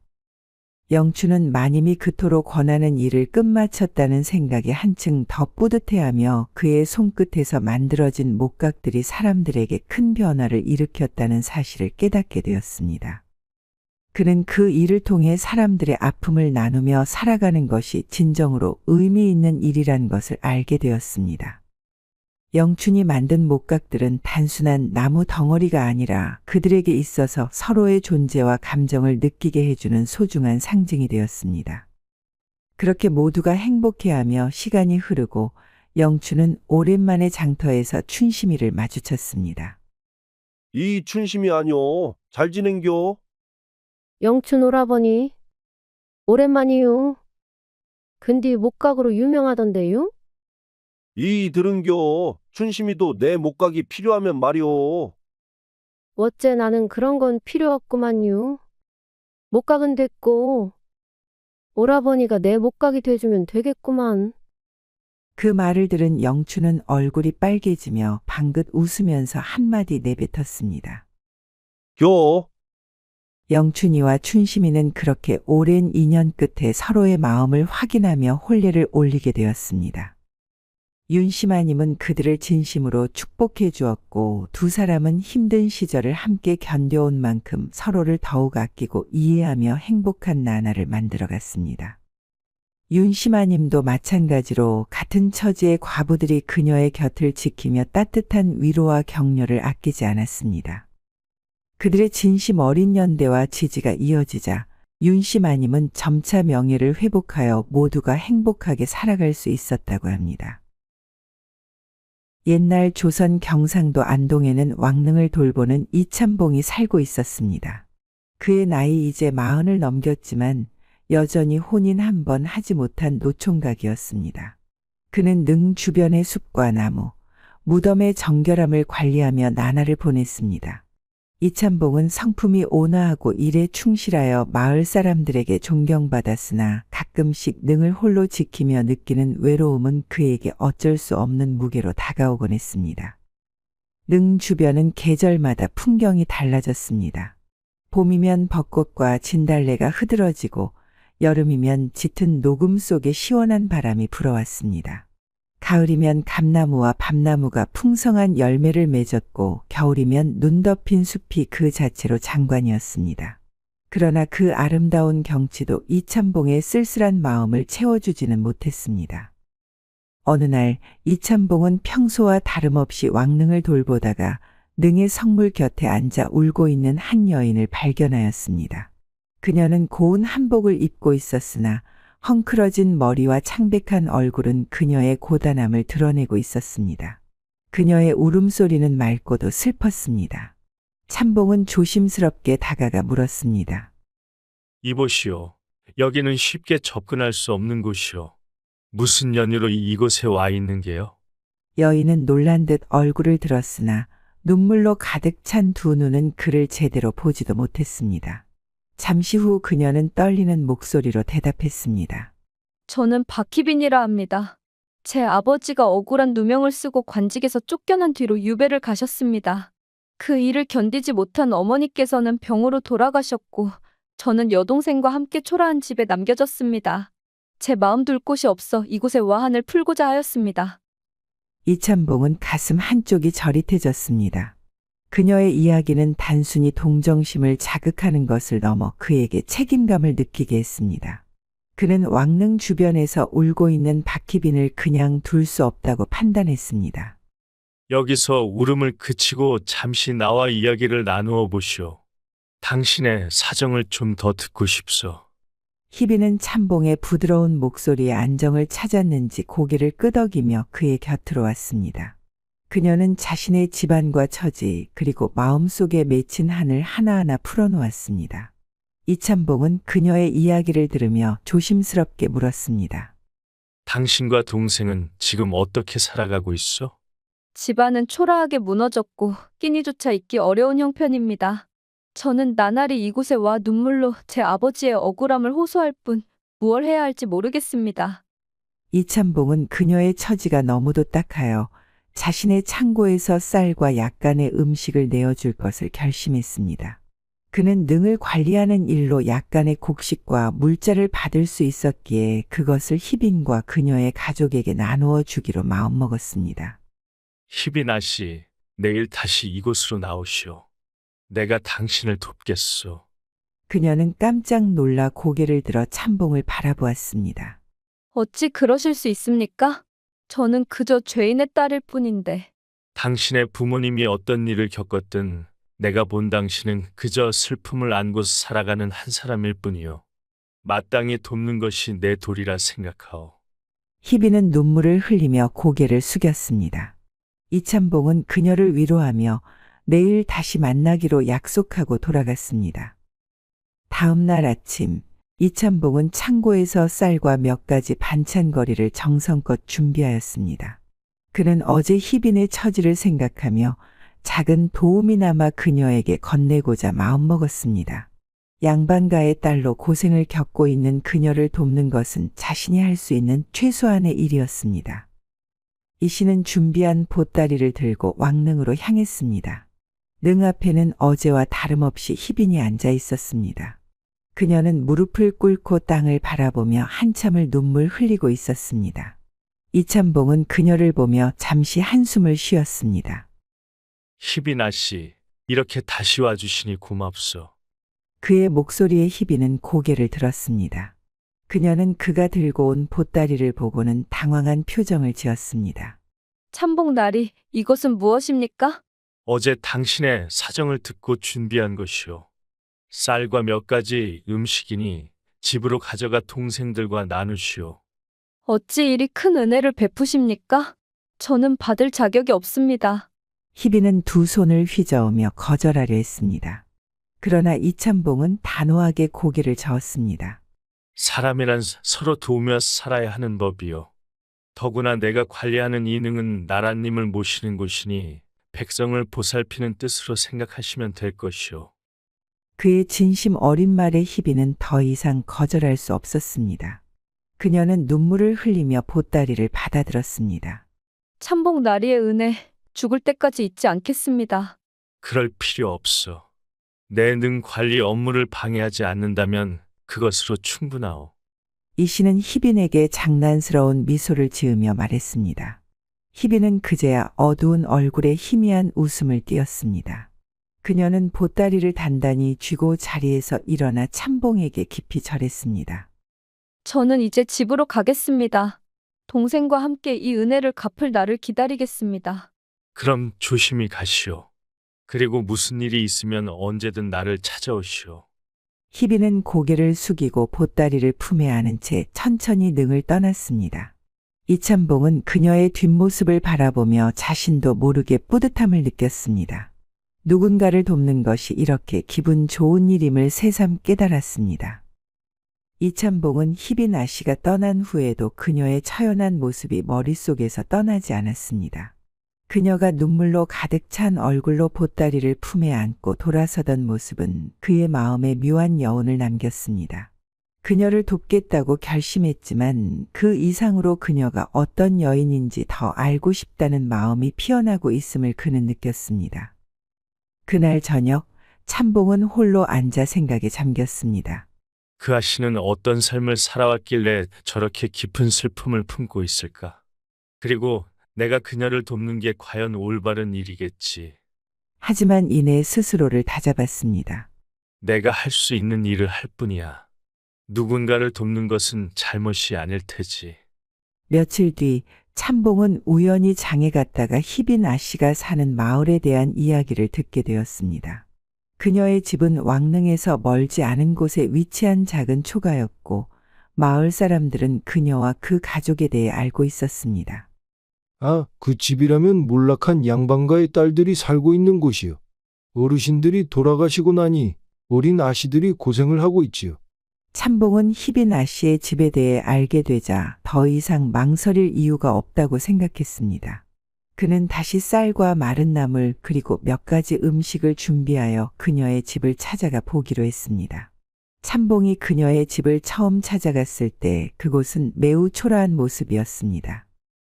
영춘은 마님이 그토록 권하는 일을 끝마쳤다는 생각에 한층 더 뿌듯해하며 그의 손끝에서 만들어진 목각들이 사람들에게 큰 변화를 일으켰다는 사실을 깨닫게 되었습니다. 그는 그 일을 통해 사람들의 아픔을 나누며 살아가는 것이 진정으로 의미 있는 일이란 것을 알게 되었습니다. 영춘이 만든 목각들은 단순한 나무 덩어리가 아니라 그들에게 있어서 서로의 존재와 감정을 느끼게 해주는 소중한 상징이 되었습니다. 그렇게 모두가 행복해하며 시간이 흐르고 영춘은 오랜만에 장터에서 춘심이를 마주쳤습니다. 이 춘심이 아뇨. 잘 지낸겨? 영춘 오라버니, 오랜만이요. 근데 목각으로 유명하던데요? 이 들은겨. 춘심이도 내 목각이 필요하면 말이오. 어째 나는 그런 건 필요 없구만요. 목각은 됐고, 오라버니가 내 목각이 돼주면 되겠구만. 그 말을 들은 영춘은 얼굴이 빨개지며 방긋 웃으면서 한마디 내뱉었습니다. 요, 영춘이와 춘심이는 그렇게 오랜 인연 끝에 서로의 마음을 확인하며 혼례를 올리게 되었습니다. 윤씨마님은 그들을 진심으로 축복해 주었고 두 사람은 힘든 시절을 함께 견뎌온 만큼 서로를 더욱 아끼고 이해하며 행복한 나날을 만들어갔습니다. 윤씨마님도 마찬가지로 같은 처지의 과부들이 그녀의 곁을 지키며 따뜻한 위로와 격려를 아끼지 않았습니다. 그들의 진심 어린 연대와 지지가 이어지자 윤씨마님은 점차 명예를 회복하여 모두가 행복하게 살아갈 수 있었다고 합니다. 옛날 조선 경상도 안동에는 왕릉을 돌보는 이참봉이 살고 있었습니다. 그의 나이 이제 40을 넘겼지만 여전히 혼인 한 번 하지 못한 노총각이었습니다. 그는 능 주변의 숲과 나무, 무덤의 정결함을 관리하며 나날을 보냈습니다. 이참봉은 성품이 온화하고 일에 충실하여 마을 사람들에게 존경받았으나 가끔씩 능을 홀로 지키며 느끼는 외로움은 그에게 어쩔 수 없는 무게로 다가오곤 했습니다. 능 주변은 계절마다 풍경이 달라졌습니다. 봄이면 벚꽃과 진달래가 흐드러지고 여름이면 짙은 녹음 속에 시원한 바람이 불어왔습니다. 가을이면 감나무와 밤나무가 풍성한 열매를 맺었고 겨울이면 눈 덮인 숲이 그 자체로 장관이었습니다. 그러나 그 아름다운 경치도 이참봉의 쓸쓸한 마음을 채워주지는 못했습니다. 어느 날 이참봉은 평소와 다름없이 왕릉을 돌보다가 능의 성물 곁에 앉아 울고 있는 한 여인을 발견하였습니다. 그녀는 고운 한복을 입고 있었으나 헝클어진 머리와 창백한 얼굴은 그녀의 고단함을 드러내고 있었습니다. 그녀의 울음소리는 맑고도 슬펐습니다. 참봉은 조심스럽게 다가가 물었습니다. 이보시오. 여기는 쉽게 접근할 수 없는 곳이오. 무슨 연유로 이곳에 와 있는 게요? 여인은 놀란 듯 얼굴을 들었으나 눈물로 가득 찬 두 눈은 그를 제대로 보지도 못했습니다. 잠시 후 그녀는 떨리는 목소리로 대답했습니다. 저는 박희빈이라 합니다. 제 아버지가 억울한 누명을 쓰고 관직에서 쫓겨난 뒤로 유배를 가셨습니다. 그 일을 견디지 못한 어머니께서는 병으로 돌아가셨고 저는 여동생과 함께 초라한 집에 남겨졌습니다. 제 마음 둘 곳이 없어 이곳에 와한을 풀고자 하였습니다. 이참봉은 가슴 한쪽이 저릿해졌습니다. 그녀의 이야기는 단순히 동정심을 자극하는 것을 넘어 그에게 책임감을 느끼게 했습니다. 그는 왕릉 주변에서 울고 있는 박희빈을 그냥 둘 수 없다고 판단했습니다. 여기서 울음을 그치고 잠시 나와 이야기를 나누어 보시오. 당신의 사정을 좀 더 듣고 싶소. 희빈은 참봉의 부드러운 목소리에 안정을 찾았는지 고개를 끄덕이며 그의 곁으로 왔습니다. 그녀는 자신의 집안과 처지 그리고 마음속에 맺힌 한을 하나하나 풀어놓았습니다. 이참봉은 그녀의 이야기를 들으며 조심스럽게 물었습니다. 당신과 동생은 지금 어떻게 살아가고 있어? 집안은 초라하게 무너졌고 끼니조차 있기 어려운 형편입니다. 저는 나날이 이곳에 와 눈물로 제 아버지의 억울함을 호소할 뿐 무얼 해야 할지 모르겠습니다. 이참봉은 그녀의 처지가 너무도 딱하여 자신의 창고에서 쌀과 약간의 음식을 내어줄 것을 결심했습니다. 그는 능을 관리하는 일로 약간의 곡식과 물자를 받을 수 있었기에 그것을 희빈과 그녀의 가족에게 나누어 주기로 마음먹었습니다. 희빈아 씨, 내일 다시 이곳으로 나오시오. 내가 당신을 돕겠소. 그녀는 깜짝 놀라 고개를 들어 참봉을 바라보았습니다. 어찌 그러실 수 있습니까? 저는 그저 죄인의 딸일 뿐인데. 당신의 부모님이 어떤 일을 겪었든 내가 본 당신은 그저 슬픔을 안고 살아가는 한 사람일 뿐이요. 마땅히 돕는 것이 내 도리라 생각하오. 희빈은 눈물을 흘리며 고개를 숙였습니다. 이참봉은 그녀를 위로하며 내일 다시 만나기로 약속하고 돌아갔습니다. 다음 날 아침 이참봉은 창고에서 쌀과 몇 가지 반찬거리를 정성껏 준비하였습니다. 그는 어제 희빈의 처지를 생각하며 작은 도움이나마 그녀에게 건네고자 마음먹었습니다. 양반가의 딸로 고생을 겪고 있는 그녀를 돕는 것은 자신이 할 수 있는 최소한의 일이었습니다. 이 씨는 준비한 보따리를 들고 왕릉으로 향했습니다. 능 앞에는 어제와 다름없이 희빈이 앉아 있었습니다. 그녀는 무릎을 꿇고 땅을 바라보며 한참을 눈물 흘리고 있었습니다. 이참봉은 그녀를 보며 잠시 한숨을 쉬었습니다. 희빈아 씨, 이렇게 다시 와주시니 고맙소. 그의 목소리에 희빈은 고개를 들었습니다. 그녀는 그가 들고 온 보따리를 보고는 당황한 표정을 지었습니다. 참봉 나리, 이것은 무엇입니까? 어제 당신의 사정을 듣고 준비한 것이오. 쌀과 몇 가지 음식이니 집으로 가져가 동생들과 나누시오. 어찌 이리 큰 은혜를 베푸십니까? 저는 받을 자격이 없습니다. 희빈은 두 손을 휘저으며 거절하려 했습니다. 그러나 이참봉은 단호하게 고개를 저었습니다. 사람이란 서로 도우며 살아야 하는 법이요. 더구나 내가 관리하는 이 능은 나라님을 모시는 곳이니 백성을 보살피는 뜻으로 생각하시면 될 것이오. 그의 진심 어린 말에 희빈은 더 이상 거절할 수 없었습니다. 그녀는 눈물을 흘리며 보따리를 받아들었습니다. 참봉 나리의 은혜, 죽을 때까지 잊지 않겠습니다. 그럴 필요 없어. 내 능 관리 업무를 방해하지 않는다면 그것으로 충분하오. 이 씨는 희빈에게 장난스러운 미소를 지으며 말했습니다. 희빈은 그제야 어두운 얼굴에 희미한 웃음을 띄었습니다. 그녀는 보따리를 단단히 쥐고 자리에서 일어나 참봉에게 깊이 절했습니다. 저는 이제 집으로 가겠습니다. 동생과 함께 이 은혜를 갚을 날을 기다리겠습니다. 그럼 조심히 가시오. 그리고 무슨 일이 있으면 언제든 나를 찾아오시오. 희빈은 고개를 숙이고 보따리를 품에 안은 채 천천히 능을 떠났습니다. 이참봉은 그녀의 뒷모습을 바라보며 자신도 모르게 뿌듯함을 느꼈습니다. 누군가를 돕는 것이 이렇게 기분 좋은 일임을 새삼 깨달았습니다. 이참봉은 희빈 아씨가 떠난 후에도 그녀의 처연한 모습이 머릿속에서 떠나지 않았습니다. 그녀가 눈물로 가득 찬 얼굴로 보따리를 품에 안고 돌아서던 모습은 그의 마음에 묘한 여운을 남겼습니다. 그녀를 돕겠다고 결심했지만 그 이상으로 그녀가 어떤 여인인지 더 알고 싶다는 마음이 피어나고 있음을 그는 느꼈습니다. 그날 저녁 참봉은 홀로 앉아 생각에 잠겼습니다. 그 아씨는 어떤 삶을 살아왔길래 저렇게 깊은 슬픔을 품고 있을까? 그리고 내가 그녀를 돕는 게 과연 올바른 일이겠지. 하지만 이내 스스로를 다잡았습니다. 내가 할 수 있는 일을 할 뿐이야. 누군가를 돕는 것은 잘못이 아닐 테지. 며칠 뒤 참봉은 우연히 장에 갔다가 희빈 아씨가 사는 마을에 대한 이야기를 듣게 되었습니다. 그녀의 집은 왕릉에서 멀지 않은 곳에 위치한 작은 초가였고 마을 사람들은 그녀와 그 가족에 대해 알고 있었습니다. 아, 그 집이라면 몰락한 양반가의 딸들이 살고 있는 곳이요. 어르신들이 돌아가시고 나니 어린 아씨들이 고생을 하고 있지요. 참봉은 희빈 아씨의 집에 대해 알게 되자 더 이상 망설일 이유가 없다고 생각했습니다. 그는 다시 쌀과 마른 나물 그리고 몇 가지 음식을 준비하여 그녀의 집을 찾아가 보기로 했습니다. 참봉이 그녀의 집을 처음 찾아갔을 때 그곳은 매우 초라한 모습이었습니다.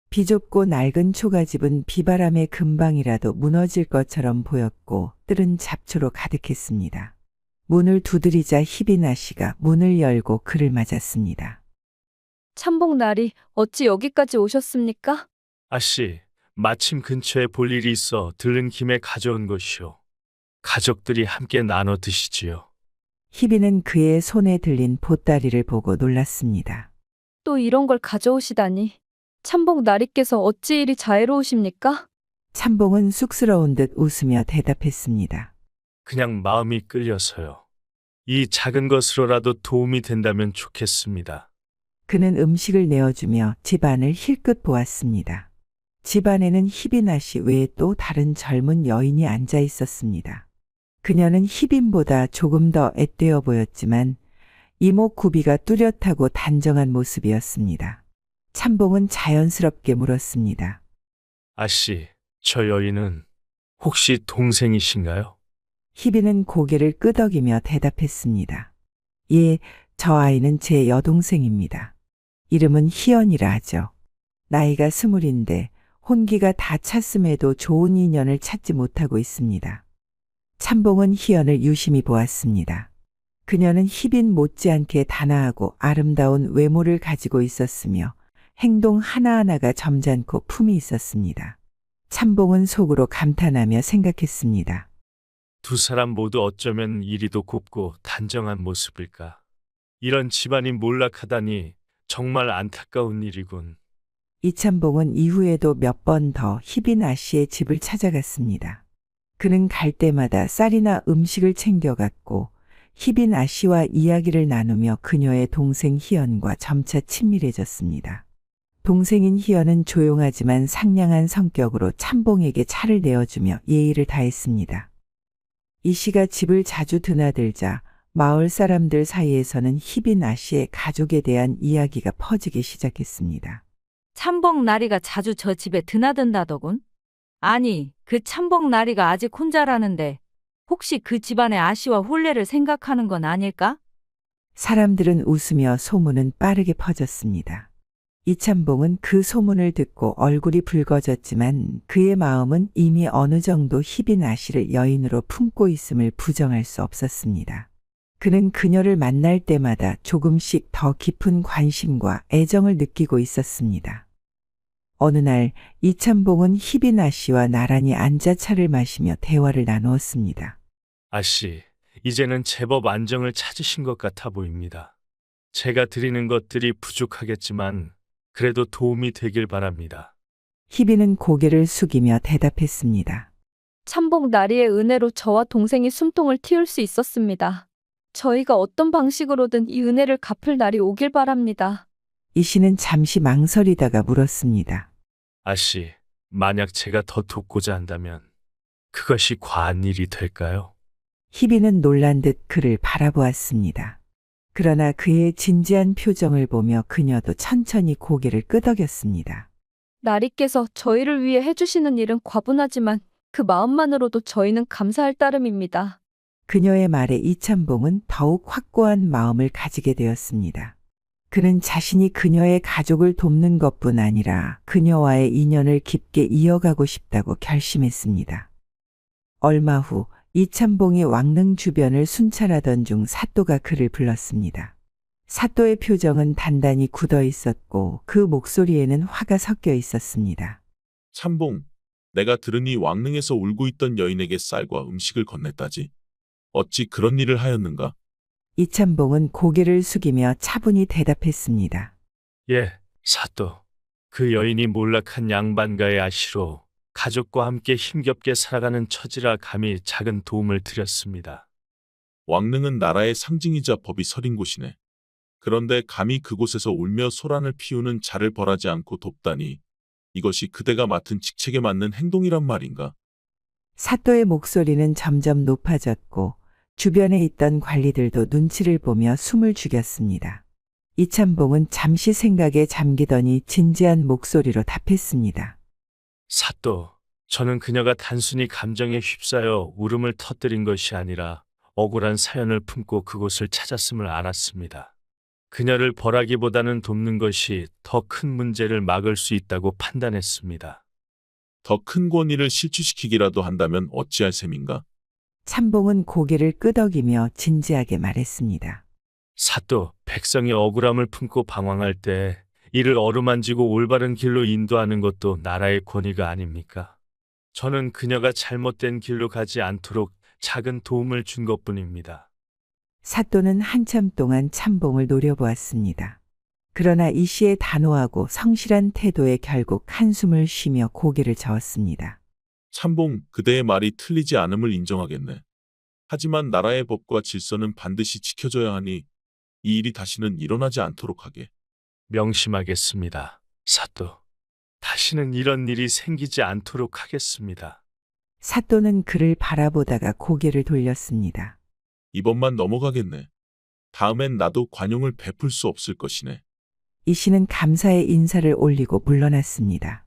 비좁고 낡은 초가집은 비바람에 금방이라도 무너질 것처럼 보였고 뜰은 잡초로 가득했습니다. 문을 두드리자 희빈 아씨가 문을 열고 그를 맞았습니다. 참봉 나리, 어찌 여기까지 오셨습니까? 아씨, 마침 근처에 볼 일이 있어 들른 김에 가져온 것이오. 가족들이 함께 나눠 드시지요. 희빈은 그의 손에 들린 보따리를 보고 놀랐습니다. 또 이런 걸 가져오시다니. 참봉 나리께서 어찌 이리 자애로우십니까? 참봉은 쑥스러운 듯 웃으며 대답했습니다. 그냥 마음이 끌려서요. 이 작은 것으로라도 도움이 된다면 좋겠습니다. 그는 음식을 내어주며 집안을 힐끗 보았습니다. 집안에는 희빈 아씨 외에 또 다른 젊은 여인이 앉아 있었습니다. 그녀는 희빈보다 조금 더 앳되어 보였지만 이목구비가 뚜렷하고 단정한 모습이었습니다. 참봉은 자연스럽게 물었습니다. 아씨, 저 여인은 혹시 동생이신가요? 희빈은 고개를 끄덕이며 대답했습니다. 예, 저 아이는 제 여동생입니다. 이름은 희연이라 하죠. 나이가 20인데 혼기가 다 찼음에도 좋은 인연을 찾지 못하고 있습니다. 참봉은 희연을 유심히 보았습니다. 그녀는 희빈 못지않게 단아하고 아름다운 외모를 가지고 있었으며 행동 하나하나가 점잖고 품이 있었습니다. 참봉은 속으로 감탄하며 생각했습니다. 두 사람 모두 어쩌면 이리도 곱고 단정한 모습일까. 이런 집안이 몰락하다니 정말 안타까운 일이군. 이참봉은 이후에도 몇 번 더 희빈 아씨의 집을 찾아갔습니다. 그는 갈 때마다 쌀이나 음식을 챙겨갔고 희빈 아씨와 이야기를 나누며 그녀의 동생 희연과 점차 친밀해졌습니다. 동생인 희연은 조용하지만 상냥한 성격으로 참봉에게 차를 내어주며 예의를 다했습니다. 이 씨가 집을 자주 드나들자 마을 사람들 사이에서는 희빈 아씨의 가족에 대한 이야기가 퍼지기 시작했습니다. 참봉 나리가 자주 저 집에 드나든다더군. 아니, 그 참봉 나리가 아직 혼자라는데 혹시 그 집안의 아씨와 혼례를 생각하는 건 아닐까? 사람들은 웃으며 소문은 빠르게 퍼졌습니다. 이참봉은 그 소문을 듣고 얼굴이 붉어졌지만 그의 마음은 이미 어느 정도 희빈 아씨를 여인으로 품고 있음을 부정할 수 없었습니다. 그는 그녀를 만날 때마다 조금씩 더 깊은 관심과 애정을 느끼고 있었습니다. 어느 날 이참봉은 희빈 아씨와 나란히 앉아 차를 마시며 대화를 나누었습니다. 아씨, 이제는 제법 안정을 찾으신 것 같아 보입니다. 제가 드리는 것들이 부족하겠지만 그래도 도움이 되길 바랍니다. 희빈은 고개를 숙이며 대답했습니다. 참봉 나리의 은혜로 저와 동생이 숨통을 틔울 수 있었습니다. 저희가 어떤 방식으로든 이 은혜를 갚을 날이 오길 바랍니다. 이 씨는 잠시 망설이다가 물었습니다. 아씨, 만약 제가 더 돕고자 한다면 그것이 과한 일이 될까요? 희빈은 놀란 듯 그를 바라보았습니다. 그러나 그의 진지한 표정을 보며 그녀도 천천히 고개를 끄덕였습니다. 나리께서 저희를 위해 해주시는 일은 과분하지만 그 마음만으로도 저희는 감사할 따름입니다. 그녀의 말에 이참봉은 더욱 확고한 마음을 가지게 되었습니다. 그는 자신이 그녀의 가족을 돕는 것뿐 아니라 그녀와의 인연을 깊게 이어가고 싶다고 결심했습니다. 얼마 후 이참봉이 왕릉 주변을 순찰하던 중 사또가 그를 불렀습니다. 사또의 표정은 단단히 굳어 있었고 그 목소리에는 화가 섞여 있었습니다. 참봉, 내가 들으니 왕릉에서 울고 있던 여인에게 쌀과 음식을 건넸다지. 어찌 그런 일을 하였는가? 이참봉은 고개를 숙이며 차분히 대답했습니다. 예, 사또. 그 여인이 몰락한 양반가의 아씨로 가족과 함께 힘겹게 살아가는 처지라 감히 작은 도움을 드렸습니다. 왕릉은 나라의 상징이자 법이 서린 곳이네. 그런데 감히 그곳에서 울며 소란을 피우는 자를 벌하지 않고 돕다니 이것이 그대가 맡은 직책에 맞는 행동이란 말인가? 사또의 목소리는 점점 높아졌고 주변에 있던 관리들도 눈치를 보며 숨을 죽였습니다. 이참봉은 잠시 생각에 잠기더니 진지한 목소리로 답했습니다. 사또, 저는 그녀가 단순히 감정에 휩싸여 울음을 터뜨린 것이 아니라 억울한 사연을 품고 그곳을 찾았음을 알았습니다. 그녀를 벌하기보다는 돕는 것이 더 큰 문제를 막을 수 있다고 판단했습니다. 더 큰 권위를 실추시키기라도 한다면 어찌할 셈인가? 참봉은 고개를 끄덕이며 진지하게 말했습니다. 사또, 백성이 억울함을 품고 방황할 때 이를 어루만지고 올바른 길로 인도하는 것도 나라의 권위가 아닙니까? 저는 그녀가 잘못된 길로 가지 않도록 작은 도움을 준 것뿐입니다. 사또는 한참 동안 참봉을 노려보았습니다. 그러나 이 씨의 단호하고 성실한 태도에 결국 한숨을 쉬며 고개를 저었습니다. 참봉, 그대의 말이 틀리지 않음을 인정하겠네. 하지만 나라의 법과 질서는 반드시 지켜져야 하니 이 일이 다시는 일어나지 않도록 하게. 명심하겠습니다, 사또. 다시는 이런 일이 생기지 않도록 하겠습니다. 사또는 그를 바라보다가 고개를 돌렸습니다. 이번만 넘어가겠네. 다음엔 나도 관용을 베풀 수 없을 것이네. 이 씨는 감사의 인사를 올리고 물러났습니다.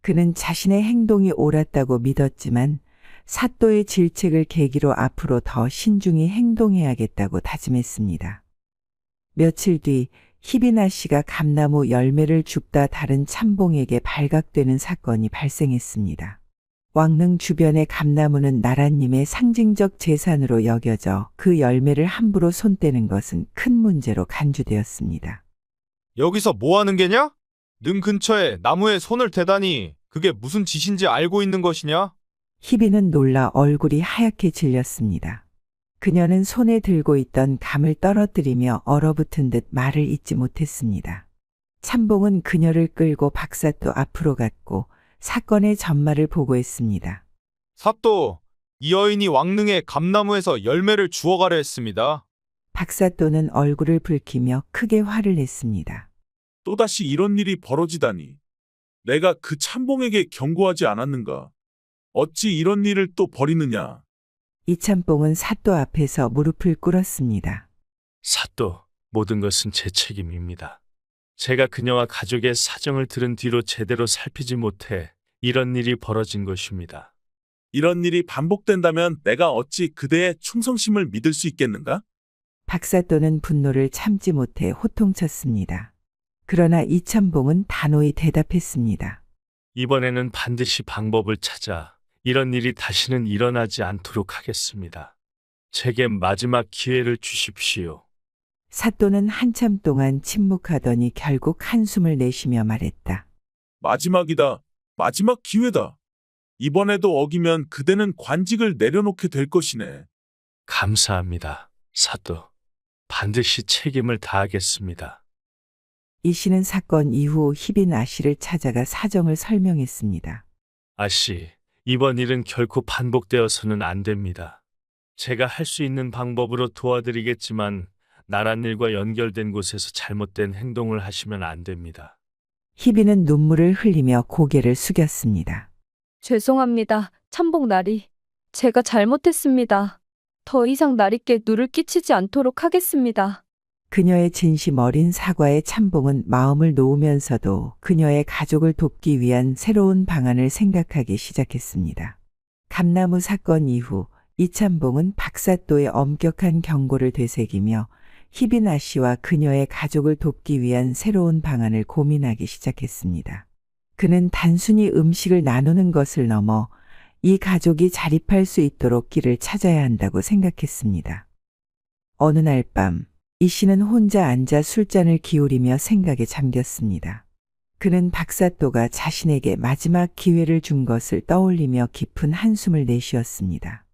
그는 자신의 행동이 옳았다고 믿었지만 사또의 질책을 계기로 앞으로 더 신중히 행동해야겠다고 다짐했습니다. 며칠 뒤 희빈아 씨가 감나무 열매를 줍다 다른 참봉에게 발각되는 사건이 발생했습니다. 왕릉 주변의 감나무는 나라님의 상징적 재산으로 여겨져 그 열매를 함부로 손대는 것은 큰 문제로 간주되었습니다. 여기서 뭐 하는 게냐? 능 근처에 나무에 손을 대다니 그게 무슨 짓인지 알고 있는 것이냐? 희빈은 놀라 얼굴이 하얗게 질렸습니다. 그녀는 손에 들고 있던 감을 떨어뜨리며 얼어붙은 듯 말을 잇지 못했습니다. 참봉은 그녀를 끌고 박사또 앞으로 갔고 사건의 전말을 보고했습니다. 사또, 이 여인이 왕릉의 감나무에서 열매를 주워가려 했습니다. 박사또는 얼굴을 붉히며 크게 화를 냈습니다. 또다시 이런 일이 벌어지다니. 내가 그 참봉에게 경고하지 않았는가? 어찌 이런 일을 또 벌이느냐? 이참봉은 사또 앞에서 무릎을 꿇었습니다. 사또, 모든 것은 제 책임입니다. 제가 그녀와 가족의 사정을 들은 뒤로 제대로 살피지 못해 이런 일이 벌어진 것입니다. 이런 일이 반복된다면 내가 어찌 그대의 충성심을 믿을 수 있겠는가? 박사또는 분노를 참지 못해 호통쳤습니다. 그러나 이참봉은 단호히 대답했습니다. 이번에는 반드시 방법을 찾아 이런 일이 다시는 일어나지 않도록 하겠습니다. 제게 마지막 기회를 주십시오. 사또는 한참 동안 침묵하더니 결국 한숨을 내쉬며 말했다. 마지막이다. 마지막 기회다. 이번에도 어기면 그대는 관직을 내려놓게 될 것이네. 감사합니다, 사또. 반드시 책임을 다하겠습니다. 이 씨는 사건 이후 희빈 아씨를 찾아가 사정을 설명했습니다. 아씨, 이번 일은 결코 반복되어서는 안 됩니다. 제가 할 수 있는 방법으로 도와드리겠지만 나랏일과 연결된 곳에서 잘못된 행동을 하시면 안 됩니다. 희빈은 눈물을 흘리며 고개를 숙였습니다. 죄송합니다. 참봉 나리. 제가 잘못했습니다. 더 이상 나리께 누를 끼치지 않도록 하겠습니다. 그녀의 진심 어린 사과에 참봉은 마음을 놓으면서도 그녀의 가족을 돕기 위한 새로운 방안을 생각하기 시작했습니다. 감나무 사건 이후 이참봉은 박사또의 엄격한 경고를 되새기며 희빈아 씨와 그녀의 가족을 돕기 위한 새로운 방안을 고민하기 시작했습니다. 그는 단순히 음식을 나누는 것을 넘어 이 가족이 자립할 수 있도록 길을 찾아야 한다고 생각했습니다. 어느 날 밤, 이 씨는 혼자 앉아 술잔을 기울이며 생각에 잠겼습니다. 그는 박사또가 자신에게 마지막 기회를 준 것을 떠올리며 깊은 한숨을 내쉬었습니다.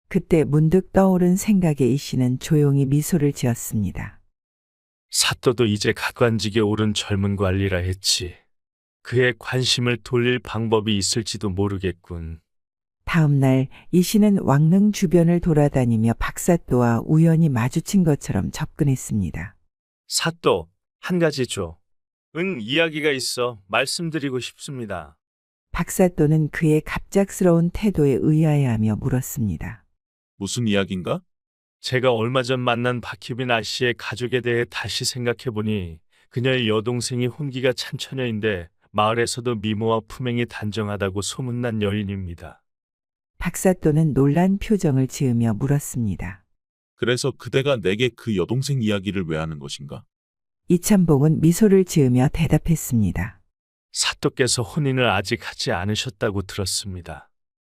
그때 문득 떠오른 생각에 이 씨는 조용히 미소를 지었습니다. 사또도 이제 각관직에 오른 젊은 관리라 했지. 그의 관심을 돌릴 방법이 있을지도 모르겠군. 다음 날 이 씨는 왕릉 주변을 돌아다니며 박사또와 우연히 마주친 것처럼 접근했습니다. 사또, 한 가지 줘. 이야기가 있어 말씀드리고 싶습니다. 박사또는 그의 갑작스러운 태도에 의아해하며 물었습니다. 무슨 이야기인가? 제가 얼마 전 만난 박희빈 아씨의 가족에 대해 다시 생각해보니 그녀의 여동생이 혼기가 찬처녀인데 마을에서도 미모와 품행이 단정하다고 소문난 여인입니다. 박사또는 놀란 표정을 지으며 물었습니다. 그래서 그대가 내게 그 여동생 이야기를 왜 하는 것인가? 이참봉은 미소를 지으며 대답했습니다. 사또께서 혼인을 아직 하지 않으셨다고 들었습니다.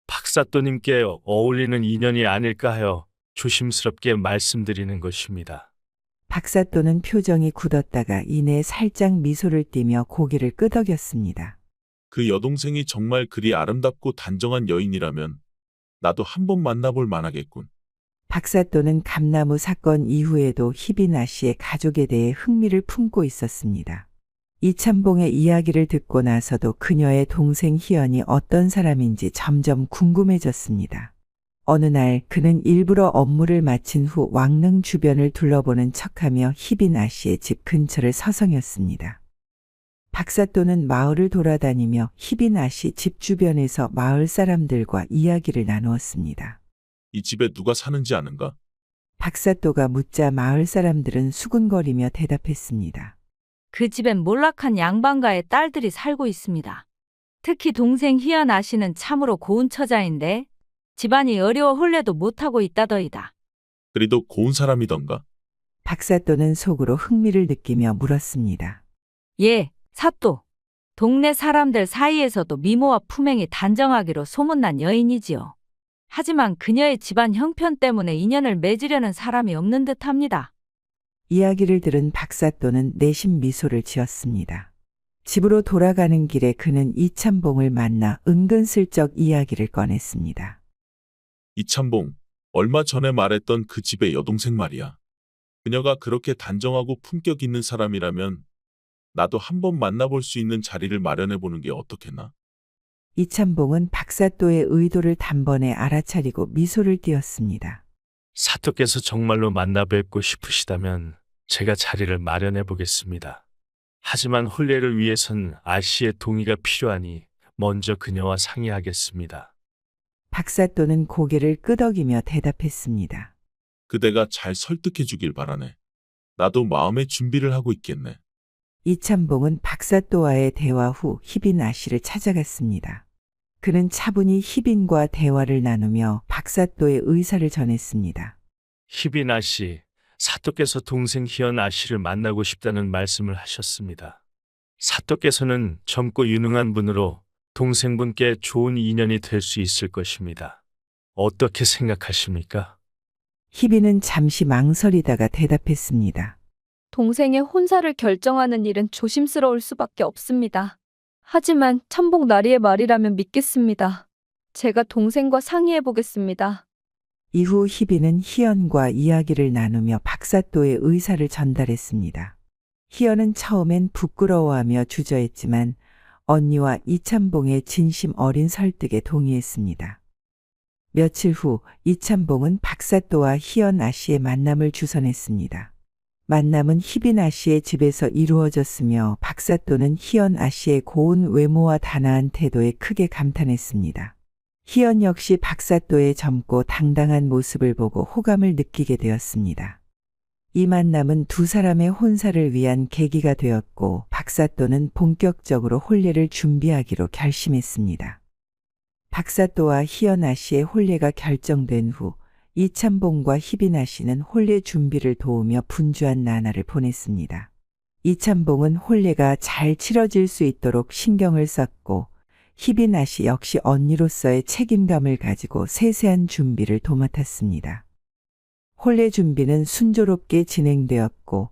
박사또님께 어울리는 인연이 아닐까 하여 조심스럽게 말씀드리는 것입니다. 박사또는 표정이 굳었다가 이내 살짝 미소를 띠며 고개를 끄덕였습니다. 그 여동생이 정말 그리 아름답고 단정한 여인이라면 나도 한번 만나볼 만하겠군. 박사또는 감나무 사건 이후에도 희빈아 씨의 가족에 대해 흥미를 품고 있었습니다. 이참봉의 이야기를 듣고 나서도 그녀의 동생 희연이 어떤 사람인지 점점 궁금해졌습니다. 어느 날 그는 일부러 업무를 마친 후 왕릉 주변을 둘러보는 척하며 희빈아 씨의 집 근처를 서성였습니다. 박사또는 마을을 돌아다니며 희빈아 씨 집 주변에서 마을 사람들과 이야기를 나누었습니다. 이 집에 누가 사는지 아는가? 박사또가 묻자 마을 사람들은 수군거리며 대답했습니다. 그 집엔 몰락한 양반가의 딸들이 살고 있습니다. 특히 동생 희연 아씨는 참으로 고운 처자인데 집안이 어려워 혼례도 못하고 있다더이다. 그리도 고운 사람이던가? 박사또는 속으로 흥미를 느끼며 물었습니다. 예, 사또. 동네 사람들 사이에서도 미모와 품행이 단정하기로 소문난 여인이지요. 하지만 그녀의 집안 형편 때문에 인연을 맺으려는 사람이 없는 듯합니다. 이야기를 들은 박사또는 내심 미소를 지었습니다. 집으로 돌아가는 길에 그는 이참봉을 만나 은근슬쩍 이야기를 꺼냈습니다. 이참봉, 얼마 전에 말했던 그 집의 여동생 말이야. 그녀가 그렇게 단정하고 품격 있는 사람이라면 나도 한번 만나볼 수 있는 자리를 마련해보는 게 어떻겠나? 이참봉은 박사또의 의도를 단번에 알아차리고 미소를 띄었습니다. 사또께서 정말로 만나 뵙고 싶으시다면 제가 자리를 마련해 보겠습니다. 하지만 혼례를 위해선 아씨의 동의가 필요하니 먼저 그녀와 상의하겠습니다. 박사또는 고개를 끄덕이며 대답했습니다. 그대가 잘 설득해 주길 바라네. 나도 마음의 준비를 하고 있겠네. 이참봉은 박사또와의 대화 후 희빈 아씨를 찾아갔습니다. 그는 차분히 희빈과 대화를 나누며 박사또의 의사를 전했습니다. 희빈 아씨, 사또께서 동생 희연 아씨를 만나고 싶다는 말씀을 하셨습니다. 사또께서는 젊고 유능한 분으로 동생분께 좋은 인연이 될 수 있을 것입니다. 어떻게 생각하십니까? 희빈은 잠시 망설이다가 대답했습니다. 동생의 혼사를 결정하는 일은 조심스러울 수밖에 없습니다. 하지만 참복 나리의 말이라면 믿겠습니다. 제가 동생과 상의해 보겠습니다. 이후 희빈은 희연과 이야기를 나누며 박사또의 의사를 전달했습니다. 희연은 처음엔 부끄러워하며 주저했지만 언니와 이참봉의 진심 어린 설득에 동의했습니다. 며칠 후 이참봉은 박사또와 희연 아씨의 만남을 주선했습니다. 만남은 희빈 아씨의 집에서 이루어졌으며 박사또는 희연 아씨의 고운 외모와 단아한 태도에 크게 감탄했습니다. 희연 역시 박사또의 젊고 당당한 모습을 보고 호감을 느끼게 되었습니다. 이 만남은 두 사람의 혼사를 위한 계기가 되었고 박사또는 본격적으로 혼례를 준비하기로 결심했습니다. 박사또와 희연 아씨의 혼례가 결정된 후 이참봉과 희빈 아씨는 혼례 준비를 도우며 분주한 나날을 보냈습니다. 이참봉은 혼례가 잘 치러질 수 있도록 신경을 썼고 희빈 아씨 역시 언니로서의 책임감을 가지고 세세한 준비를 도맡았습니다. 혼례 준비는 순조롭게 진행되었고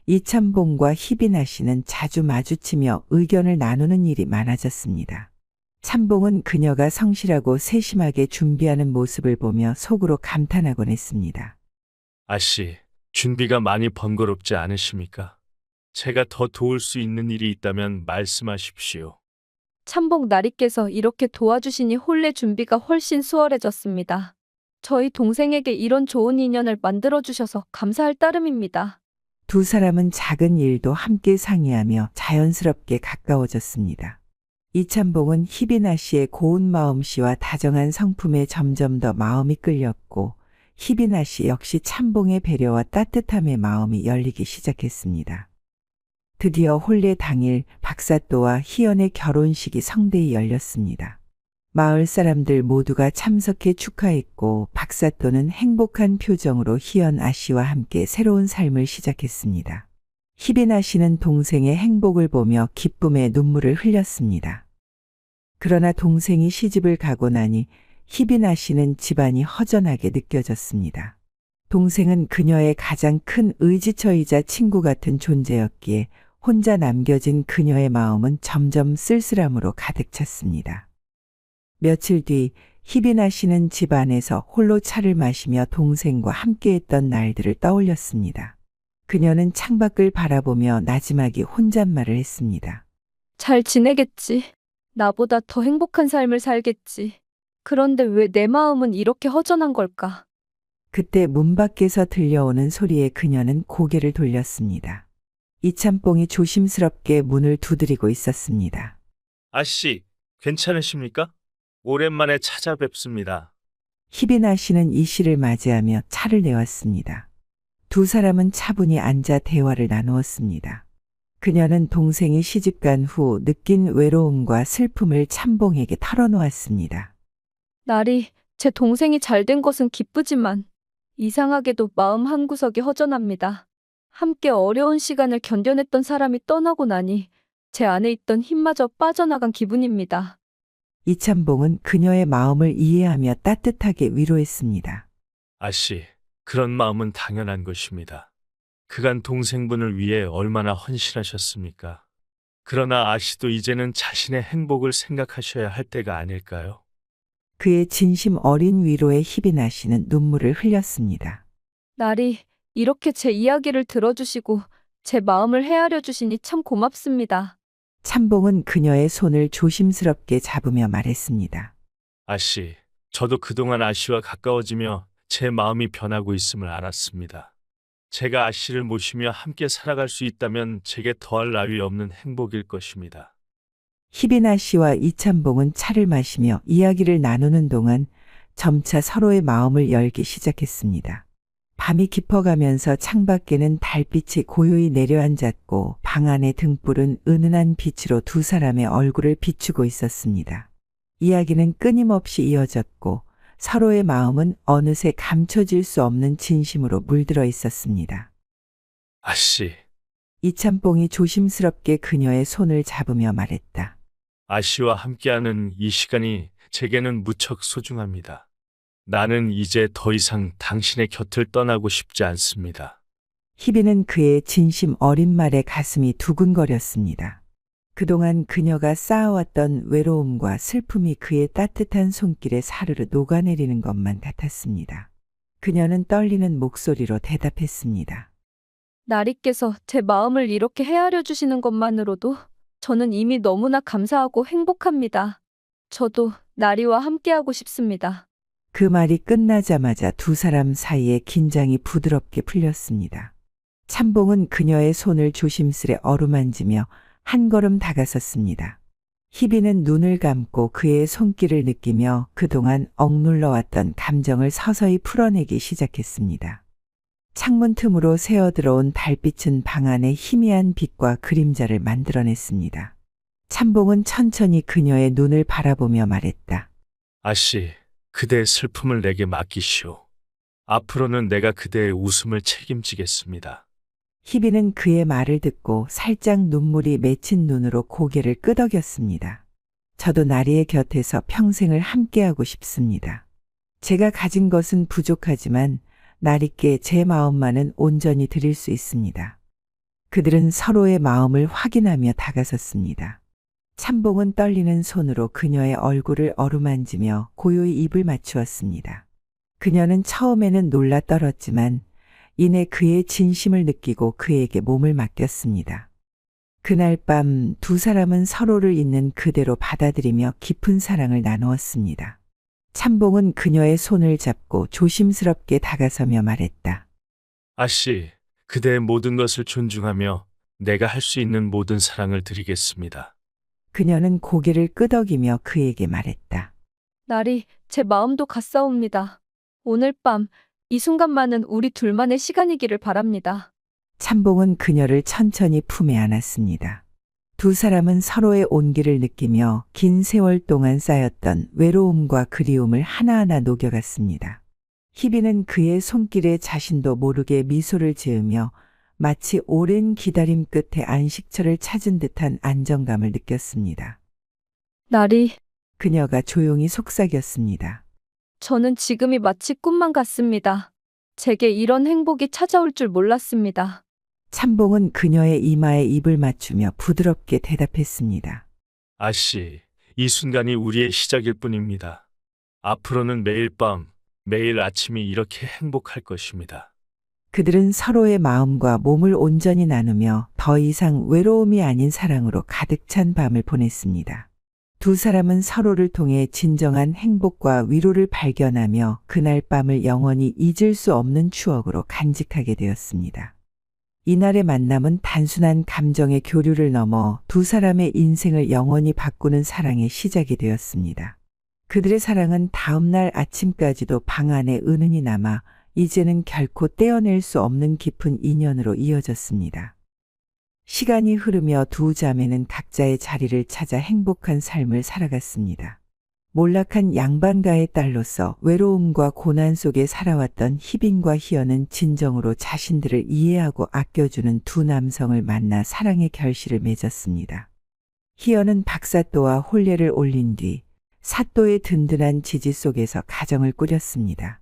이참봉과 희빈 아씨는 자주 마주치며 의견을 나누는 일이 많아졌습니다. 참봉은 그녀가 성실하고 세심하게 준비하는 모습을 보며 속으로 감탄하곤 했습니다. 아씨, 준비가 많이 번거롭지 않으십니까? 제가 더 도울 수 있는 일이 있다면 말씀하십시오. 참복 나리께서 이렇게 도와주시니 혼례 준비가 훨씬 수월해졌습니다. 저희 동생에게 이런 좋은 인연을 만들어주셔서 감사할 따름입니다. 두 사람은 작은 일도 함께 상의하며 자연스럽게 가까워졌습니다. 이참봉은 희빈 아씨의 고운 마음씨와 다정한 성품에 점점 더 마음이 끌렸고 희빈 아씨 역시 참봉의 배려와 따뜻함에 마음이 열리기 시작했습니다. 드디어 혼례 당일 박사또와 희연의 결혼식이 성대히 열렸습니다. 마을 사람들 모두가 참석해 축하했고 박사또는 행복한 표정으로 희연 아씨와 함께 새로운 삶을 시작했습니다. 희빈 아씨는 동생의 행복을 보며 기쁨의 눈물을 흘렸습니다. 그러나 동생이 시집을 가고 나니 희빈 아씨는 집안이 허전하게 느껴졌습니다. 동생은 그녀의 가장 큰 의지처이자 친구 같은 존재였기에 혼자 남겨진 그녀의 마음은 점점 쓸쓸함으로 가득 찼습니다. 며칠 뒤 희빈 아씨는 집 안에서 홀로 차를 마시며 동생과 함께했던 날들을 떠올렸습니다. 그녀는 창밖을 바라보며 나지막이 혼잣말을 했습니다. 잘 지내겠지. 나보다 더 행복한 삶을 살겠지. 그런데 왜 내 마음은 이렇게 허전한 걸까? 그때 문 밖에서 들려오는 소리에 그녀는 고개를 돌렸습니다. 이참봉이 조심스럽게 문을 두드리고 있었습니다. 아씨, 괜찮으십니까? 오랜만에 찾아뵙습니다. 희빈 아씨는 이 씨를 맞이하며 차를 내왔습니다. 두 사람은 차분히 앉아 대화를 나누었습니다. 그녀는 동생이 시집간 후 느낀 외로움과 슬픔을 참봉에게 털어놓았습니다. 나리, 제 동생이 잘 된 것은 기쁘지만 이상하게도 마음 한구석이 허전합니다. 함께 어려운 시간을 견뎌냈던 사람이 떠나고 나니 제 안에 있던 힘마저 빠져나간 기분입니다. 이참봉은 그녀의 마음을 이해하며 따뜻하게 위로했습니다. 아씨, 그런 마음은 당연한 것입니다. 그간 동생분을 위해 얼마나 헌신하셨습니까? 그러나 아씨도 이제는 자신의 행복을 생각하셔야 할 때가 아닐까요? 그의 진심 어린 위로에 희빈아 씨는 눈물을 흘렸습니다. 날이 이렇게 제 이야기를 들어주시고 제 마음을 헤아려 주시니 참 고맙습니다. 참봉은 그녀의 손을 조심스럽게 잡으며 말했습니다. 아씨, 저도 그동안 아씨와 가까워지며 제 마음이 변하고 있음을 알았습니다. 제가 아씨를 모시며 함께 살아갈 수 있다면 제게 더할 나위 없는 행복일 것입니다. 희빈아 씨와 이참봉은 차를 마시며 이야기를 나누는 동안 점차 서로의 마음을 열기 시작했습니다. 밤이 깊어가면서 창밖에는 달빛이 고요히 내려앉았고 방 안의 등불은 은은한 빛으로 두 사람의 얼굴을 비추고 있었습니다. 이야기는 끊임없이 이어졌고 서로의 마음은 어느새 감춰질 수 없는 진심으로 물들어 있었습니다. 아씨, 이참봉이 조심스럽게 그녀의 손을 잡으며 말했다. 아씨와 함께하는 이 시간이 제게는 무척 소중합니다. 나는 이제 더 이상 당신의 곁을 떠나고 싶지 않습니다. 희빈은 그의 진심 어린 말에 가슴이 두근거렸습니다. 그동안 그녀가 쌓아왔던 외로움과 슬픔이 그의 따뜻한 손길에 사르르 녹아내리는 것만 같았습니다. 그녀는 떨리는 목소리로 대답했습니다. 나리께서 제 마음을 이렇게 헤아려 주시는 것만으로도 저는 이미 너무나 감사하고 행복합니다. 저도 나리와 함께하고 싶습니다. 그 말이 끝나자마자 두 사람 사이에 긴장이 부드럽게 풀렸습니다. 참봉은 그녀의 손을 조심스레 어루만지며 한 걸음 다가섰습니다. 희빈은 눈을 감고 그의 손길을 느끼며 그동안 억눌러왔던 감정을 서서히 풀어내기 시작했습니다. 창문 틈으로 새어들어온 달빛은 방 안에 희미한 빛과 그림자를 만들어냈습니다. 참봉은 천천히 그녀의 눈을 바라보며 말했다. 아씨, 그대의 슬픔을 내게 맡기시오. 앞으로는 내가 그대의 웃음을 책임지겠습니다. 희빈은 그의 말을 듣고 살짝 눈물이 맺힌 눈으로 고개를 끄덕였습니다. 저도 나리의 곁에서 평생을 함께하고 싶습니다. 제가 가진 것은 부족하지만 나리께 제 마음만은 온전히 드릴 수 있습니다. 그들은 서로의 마음을 확인하며 다가섰습니다. 참봉은 떨리는 손으로 그녀의 얼굴을 어루만지며 고요히 입을 맞추었습니다. 그녀는 처음에는 놀라 떨었지만 이내 그의 진심을 느끼고 그에게 몸을 맡겼습니다. 그날 밤 두 사람은 서로를 있는 그대로 받아들이며 깊은 사랑을 나누었습니다. 참봉은 그녀의 손을 잡고 조심스럽게 다가서며 말했다. 아씨, 그대의 모든 것을 존중하며 내가 할 수 있는 모든 사랑을 드리겠습니다. 그녀는 고개를 끄덕이며 그에게 말했다. 나리, 제 마음도 같사옵니다. 오늘 밤 이 순간만은 우리 둘만의 시간이기를 바랍니다. 참봉은 그녀를 천천히 품에 안았습니다. 두 사람은 서로의 온기를 느끼며 긴 세월 동안 쌓였던 외로움과 그리움을 하나하나 녹여갔습니다. 희빈은 그의 손길에 자신도 모르게 미소를 지으며 마치 오랜 기다림 끝에 안식처를 찾은 듯한 안정감을 느꼈습니다. 나리, 그녀가 조용히 속삭였습니다. 저는 지금이 마치 꿈만 같습니다. 제게 이런 행복이 찾아올 줄 몰랐습니다. 참봉은 그녀의 이마에 입을 맞추며 부드럽게 대답했습니다. 아씨, 이 순간이 우리의 시작일 뿐입니다. 앞으로는 매일 밤, 매일 아침이 이렇게 행복할 것입니다. 그들은 서로의 마음과 몸을 온전히 나누며 더 이상 외로움이 아닌 사랑으로 가득 찬 밤을 보냈습니다. 두 사람은 서로를 통해 진정한 행복과 위로를 발견하며 그날 밤을 영원히 잊을 수 없는 추억으로 간직하게 되었습니다. 이날의 만남은 단순한 감정의 교류를 넘어 두 사람의 인생을 영원히 바꾸는 사랑의 시작이 되었습니다. 그들의 사랑은 다음날 아침까지도 방 안에 은은히 남아 이제는 결코 떼어낼 수 없는 깊은 인연으로 이어졌습니다. 시간이 흐르며 두 자매는 각자의 자리를 찾아 행복한 삶을 살아갔습니다. 몰락한 양반가의 딸로서 외로움과 고난 속에 살아왔던 희빈과 희연은 진정으로 자신들을 이해하고 아껴주는 두 남성을 만나 사랑의 결실을 맺었습니다. 희연은 박사또와 혼례를 올린 뒤 사또의 든든한 지지 속에서 가정을 꾸렸습니다.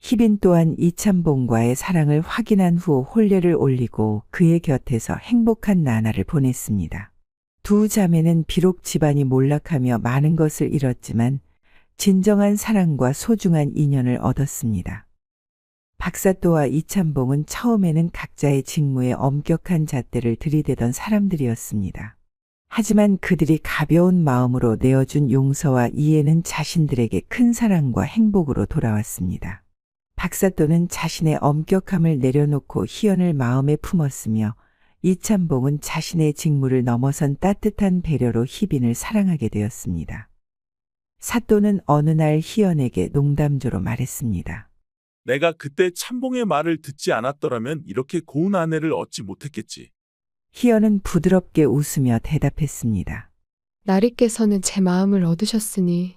희빈 또한 이참봉과의 사랑을 확인한 후 혼례를 올리고 그의 곁에서 행복한 나날을 보냈습니다. 두 자매는 비록 집안이 몰락하며 많은 것을 잃었지만 진정한 사랑과 소중한 인연을 얻었습니다. 박사또와 이참봉은 처음에는 각자의 직무에 엄격한 잣대를 들이대던 사람들이었습니다. 하지만 그들이 가벼운 마음으로 내어준 용서와 이해는 자신들에게 큰 사랑과 행복으로 돌아왔습니다. 박사또는 자신의 엄격함을 내려놓고 희연을 마음에 품었으며 이참봉은 자신의 직무를 넘어선 따뜻한 배려로 희빈을 사랑하게 되었습니다. 사또는 어느 날 희연에게 농담조로 말했습니다. 내가 그때 참봉의 말을 듣지 않았더라면 이렇게 고운 아내를 얻지 못했겠지. 희연은 부드럽게 웃으며 대답했습니다. 나리께서는 제 마음을 얻으셨으니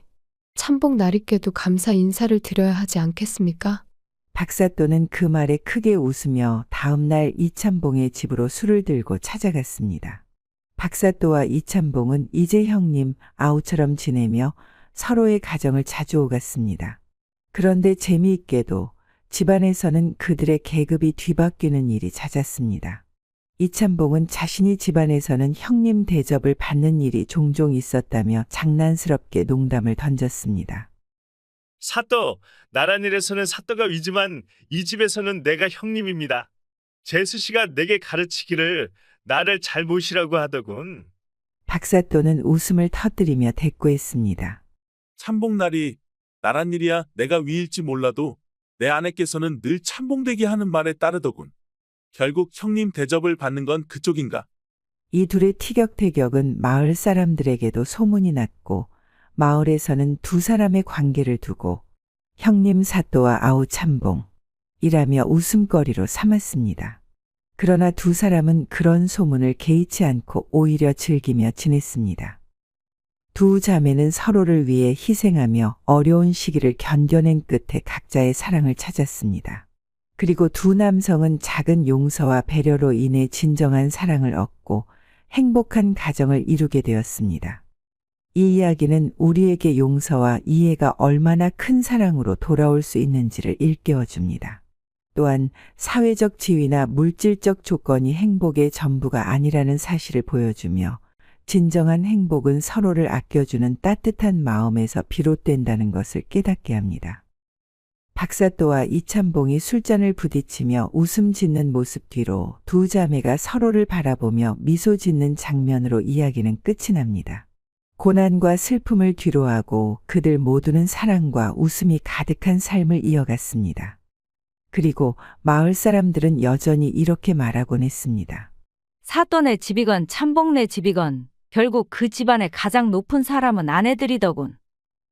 참봉 나리께도 감사 인사를 드려야 하지 않겠습니까? 박사또는 그 말에 크게 웃으며 다음 날 이참봉의 집으로 술을 들고 찾아갔습니다. 박사또와 이참봉은 이제 형님, 아우처럼 지내며 서로의 가정을 자주 오갔습니다. 그런데 재미있게도 집안에서는 그들의 계급이 뒤바뀌는 일이 잦았습니다. 이참봉은 자신이 집안에서는 형님 대접을 받는 일이 종종 있었다며 장난스럽게 농담을 던졌습니다. 사또, 나란일에서는 사또가 위지만 이 집에서는 내가 형님입니다. 제수 씨가 내게 가르치기를 나를 잘 모시라고 하더군. 박사또는 웃음을 터뜨리며 대꾸했습니다. 참봉날이 나란 일이야 내가 위일지 몰라도 내 아내께서는 늘 참봉되게 하는 말에 따르더군. 결국 형님 대접을 받는 건 그쪽인가? 이 둘의 티격태격은 마을 사람들에게도 소문이 났고 마을에서는 두 사람의 관계를 두고 형님 사또와 아우 참봉이라며 웃음거리로 삼았습니다. 그러나 두 사람은 그런 소문을 개의치 않고 오히려 즐기며 지냈습니다. 두 자매는 서로를 위해 희생하며 어려운 시기를 견뎌낸 끝에 각자의 사랑을 찾았습니다. 그리고 두 남성은 작은 용서와 배려로 인해 진정한 사랑을 얻고 행복한 가정을 이루게 되었습니다. 이 이야기는 우리에게 용서와 이해가 얼마나 큰 사랑으로 돌아올 수 있는지를 일깨워줍니다. 또한 사회적 지위나 물질적 조건이 행복의 전부가 아니라는 사실을 보여주며 진정한 행복은 서로를 아껴주는 따뜻한 마음에서 비롯된다는 것을 깨닫게 합니다. 박사또와 이참봉이 술잔을 부딪히며 웃음 짓는 모습 뒤로 두 자매가 서로를 바라보며 미소 짓는 장면으로 이야기는 끝이 납니다. 고난과 슬픔을 뒤로하고 그들 모두는 사랑과 웃음이 가득한 삶을 이어갔습니다. 그리고 마을 사람들은 여전히 이렇게 말하곤 했습니다. 사또네 집이건 참봉네 집이건 결국 그 집안의 가장 높은 사람은 아내들이더군.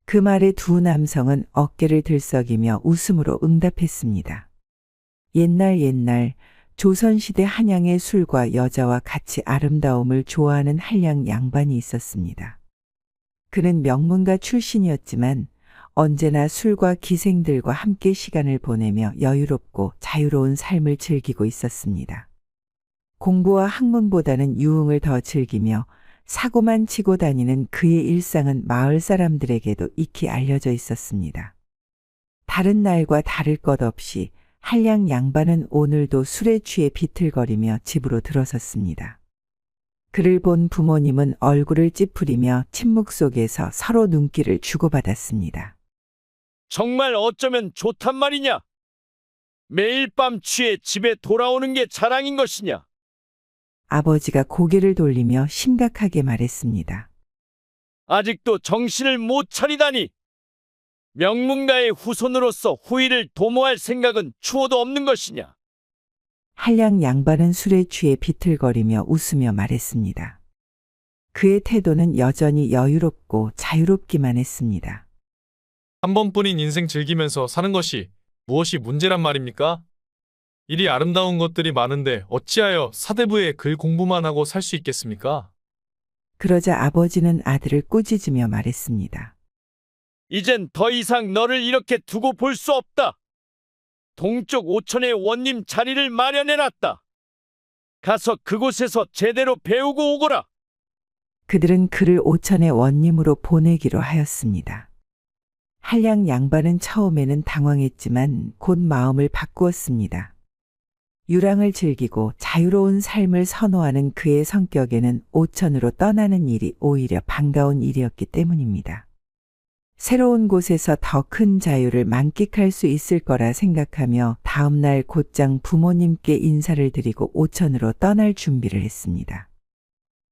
그 말에 두 남성은 어깨를 들썩이며 웃음으로 응답했습니다. 옛날 조선시대 한양의 술과 여자와 같이 아름다움을 좋아하는 한량 양반이 있었습니다. 그는 명문가 출신이었지만 언제나 술과 기생들과 함께 시간을 보내며 여유롭고 자유로운 삶을 즐기고 있었습니다. 공부와 학문보다는 유흥을 더 즐기며 사고만 치고 다니는 그의 일상은 마을 사람들에게도 익히 알려져 있었습니다. 다른 날과 다를 것 없이 한량 양반은 오늘도 술에 취해 비틀거리며 집으로 들어섰습니다. 그를 본 부모님은 얼굴을 찌푸리며 침묵 속에서 서로 눈길을 주고받았습니다. 정말 어쩌면 좋단 말이냐? 매일 밤 취해 집에 돌아오는 게 자랑인 것이냐? 아버지가 고개를 돌리며 심각하게 말했습니다. 아직도 정신을 못 차리다니! 명문가의 후손으로서 후위를 도모할 생각은 추호도 없는 것이냐? 한량 양반은 술에 취해 비틀거리며 웃으며 말했습니다. 그의 태도는 여전히 여유롭고 자유롭기만 했습니다. 한 번뿐인 인생 즐기면서 사는 것이 무엇이 문제란 말입니까? 이리 아름다운 것들이 많은데 어찌하여 사대부의 글 공부만 하고 살 수 있겠습니까? 그러자 아버지는 아들을 꾸짖으며 말했습니다. 이젠 더 이상 너를 이렇게 두고 볼 수 없다. 동쪽 오천에 원님 자리를 마련해놨다. 가서 그곳에서 제대로 배우고 오거라. 그들은 그를 오천의 원님으로 보내기로 하였습니다. 한량 양반은 처음에는 당황했지만 곧 마음을 바꾸었습니다. 유랑을 즐기고 자유로운 삶을 선호하는 그의 성격에는 오천으로 떠나는 일이 오히려 반가운 일이었기 때문입니다. 새로운 곳에서 더 큰 자유를 만끽할 수 있을 거라 생각하며 다음날 곧장 부모님께 인사를 드리고 오천으로 떠날 준비를 했습니다.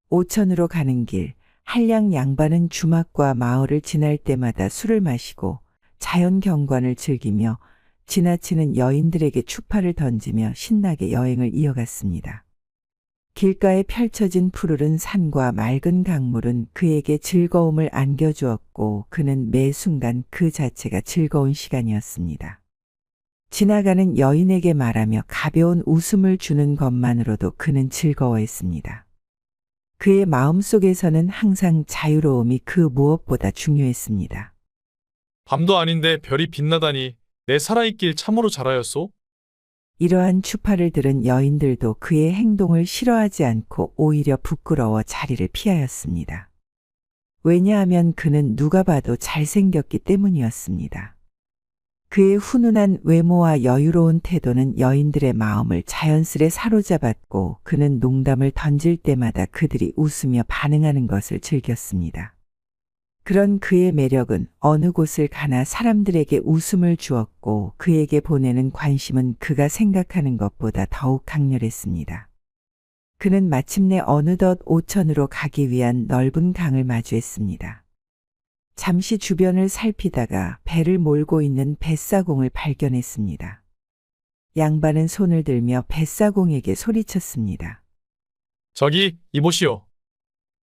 오천으로 가는 길, 한량 양반은 주막과 마을을 지날 때마다 술을 마시고 자연 경관을 즐기며 지나치는 여인들에게 추파를 던지며 신나게 여행을 이어갔습니다. 길가에 펼쳐진 푸르른 산과 맑은 강물은 그에게 즐거움을 안겨주었고 그는 매 순간 그 자체가 즐거운 시간이었습니다. 지나가는 여인에게 말하며 가벼운 웃음을 주는 것만으로도 그는 즐거워했습니다. 그의 마음속에서는 항상 자유로움이 그 무엇보다 중요했습니다. 밤도 아닌데 별이 빛나다니 내 살아있길 참으로 잘하였소. 이러한 추파를 들은 여인들도 그의 행동을 싫어하지 않고 오히려 부끄러워 자리를 피하였습니다. 왜냐하면 그는 누가 봐도 잘생겼기 때문이었습니다. 그의 훈훈한 외모와 여유로운 태도는 여인들의 마음을 자연스레 사로잡았고 그는 농담을 던질 때마다 그들이 웃으며 반응하는 것을 즐겼습니다. 그런 그의 매력은 어느 곳을 가나 사람들에게 웃음을 주었고 그에게 보내는 관심은 그가 생각하는 것보다 더욱 강렬했습니다. 그는 마침내 어느덧 오천으로 가기 위한 넓은 강을 마주했습니다. 잠시 주변을 살피다가 배를 몰고 있는 뱃사공을 발견했습니다. 양반은 손을 들며 뱃사공에게 소리쳤습니다. 저기 이보시오.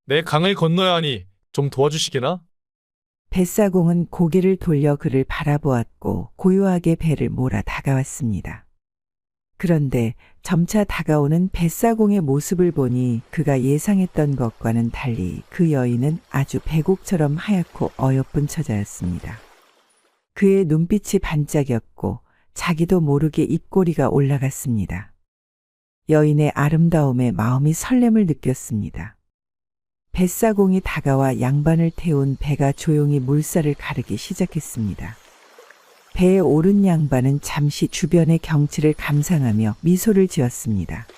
내 강을 건너야 하니 좀 도와주시게나? 뱃사공은 고개를 돌려 그를 바라보았고 고요하게 배를 몰아 다가왔습니다. 그런데 점차 다가오는 뱃사공의 모습을 보니 그가 예상했던 것과는 달리 그 여인은 아주 백옥처럼 하얗고 어여쁜 처자였습니다. 그의 눈빛이 반짝였고 자기도 모르게 입꼬리가 올라갔습니다. 여인의 아름다움에 마음이 설렘을 느꼈습니다. 뱃사공이 다가와 양반을 태운 배가 조용히 물살을 가르기 시작했습니다. 배에 오른 양반은 잠시 주변의 경치를 감상하며 미소를 지었습니다.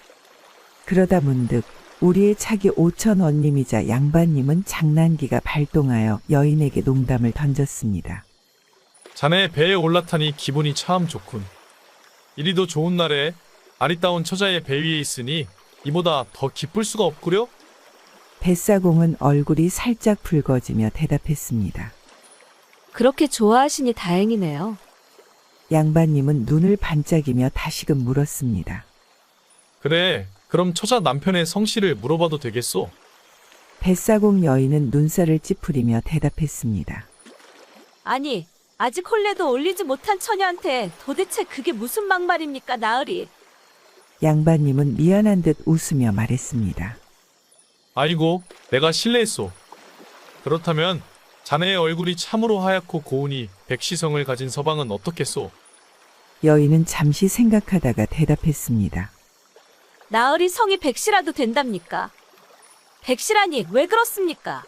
그러다 문득 우리의 차기 오천 원님이자 양반님은 장난기가 발동하여 여인에게 농담을 던졌습니다. 자네 배에 올라타니 기분이 참 좋군. 이리도 좋은 날에 아리따운 처자의 배 위에 있으니 이보다 더 기쁠 수가 없구려? 뱃사공은 얼굴이 살짝 붉어지며 대답했습니다. 그렇게 좋아하시니 다행이네요. 양반님은 눈을 반짝이며 다시금 물었습니다. 그래, 그럼 처자 남편의 성씨를 물어봐도 되겠소? 뱃사공 여인은 눈살을 찌푸리며 대답했습니다. 아니, 아직 혼례도 올리지 못한 처녀한테 도대체 그게 무슨 막말입니까, 나으리? 양반님은 미안한 듯 웃으며 말했습니다. 아이고, 내가 실례했소. 그렇다면 자네의 얼굴이 참으로 하얗고 고우니 백시성을 가진 서방은 어떻겠소? 여인은 잠시 생각하다가 대답했습니다. 나으리 성이 백시라도 된답니까? 백시라니 왜 그렇습니까?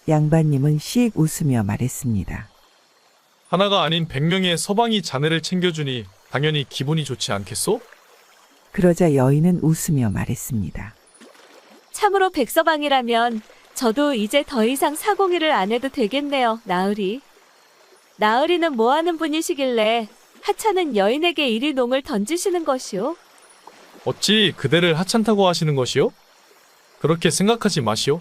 양반님은 씩 웃으며 말했습니다. 하나가 아닌 100명의 서방이 자네를 챙겨주니 당연히 기분이 좋지 않겠소? 그러자 여인은 웃으며 말했습니다. 참으로 백서방이라면 저도 이제 더 이상 사공일을 안 해도 되겠네요, 나으리. 나으리는 뭐 하는 분이시길래 하찮은 여인에게 이리 농을 던지시는 것이오? 어찌 그대를 하찮다고 하시는 것이오? 그렇게 생각하지 마시오.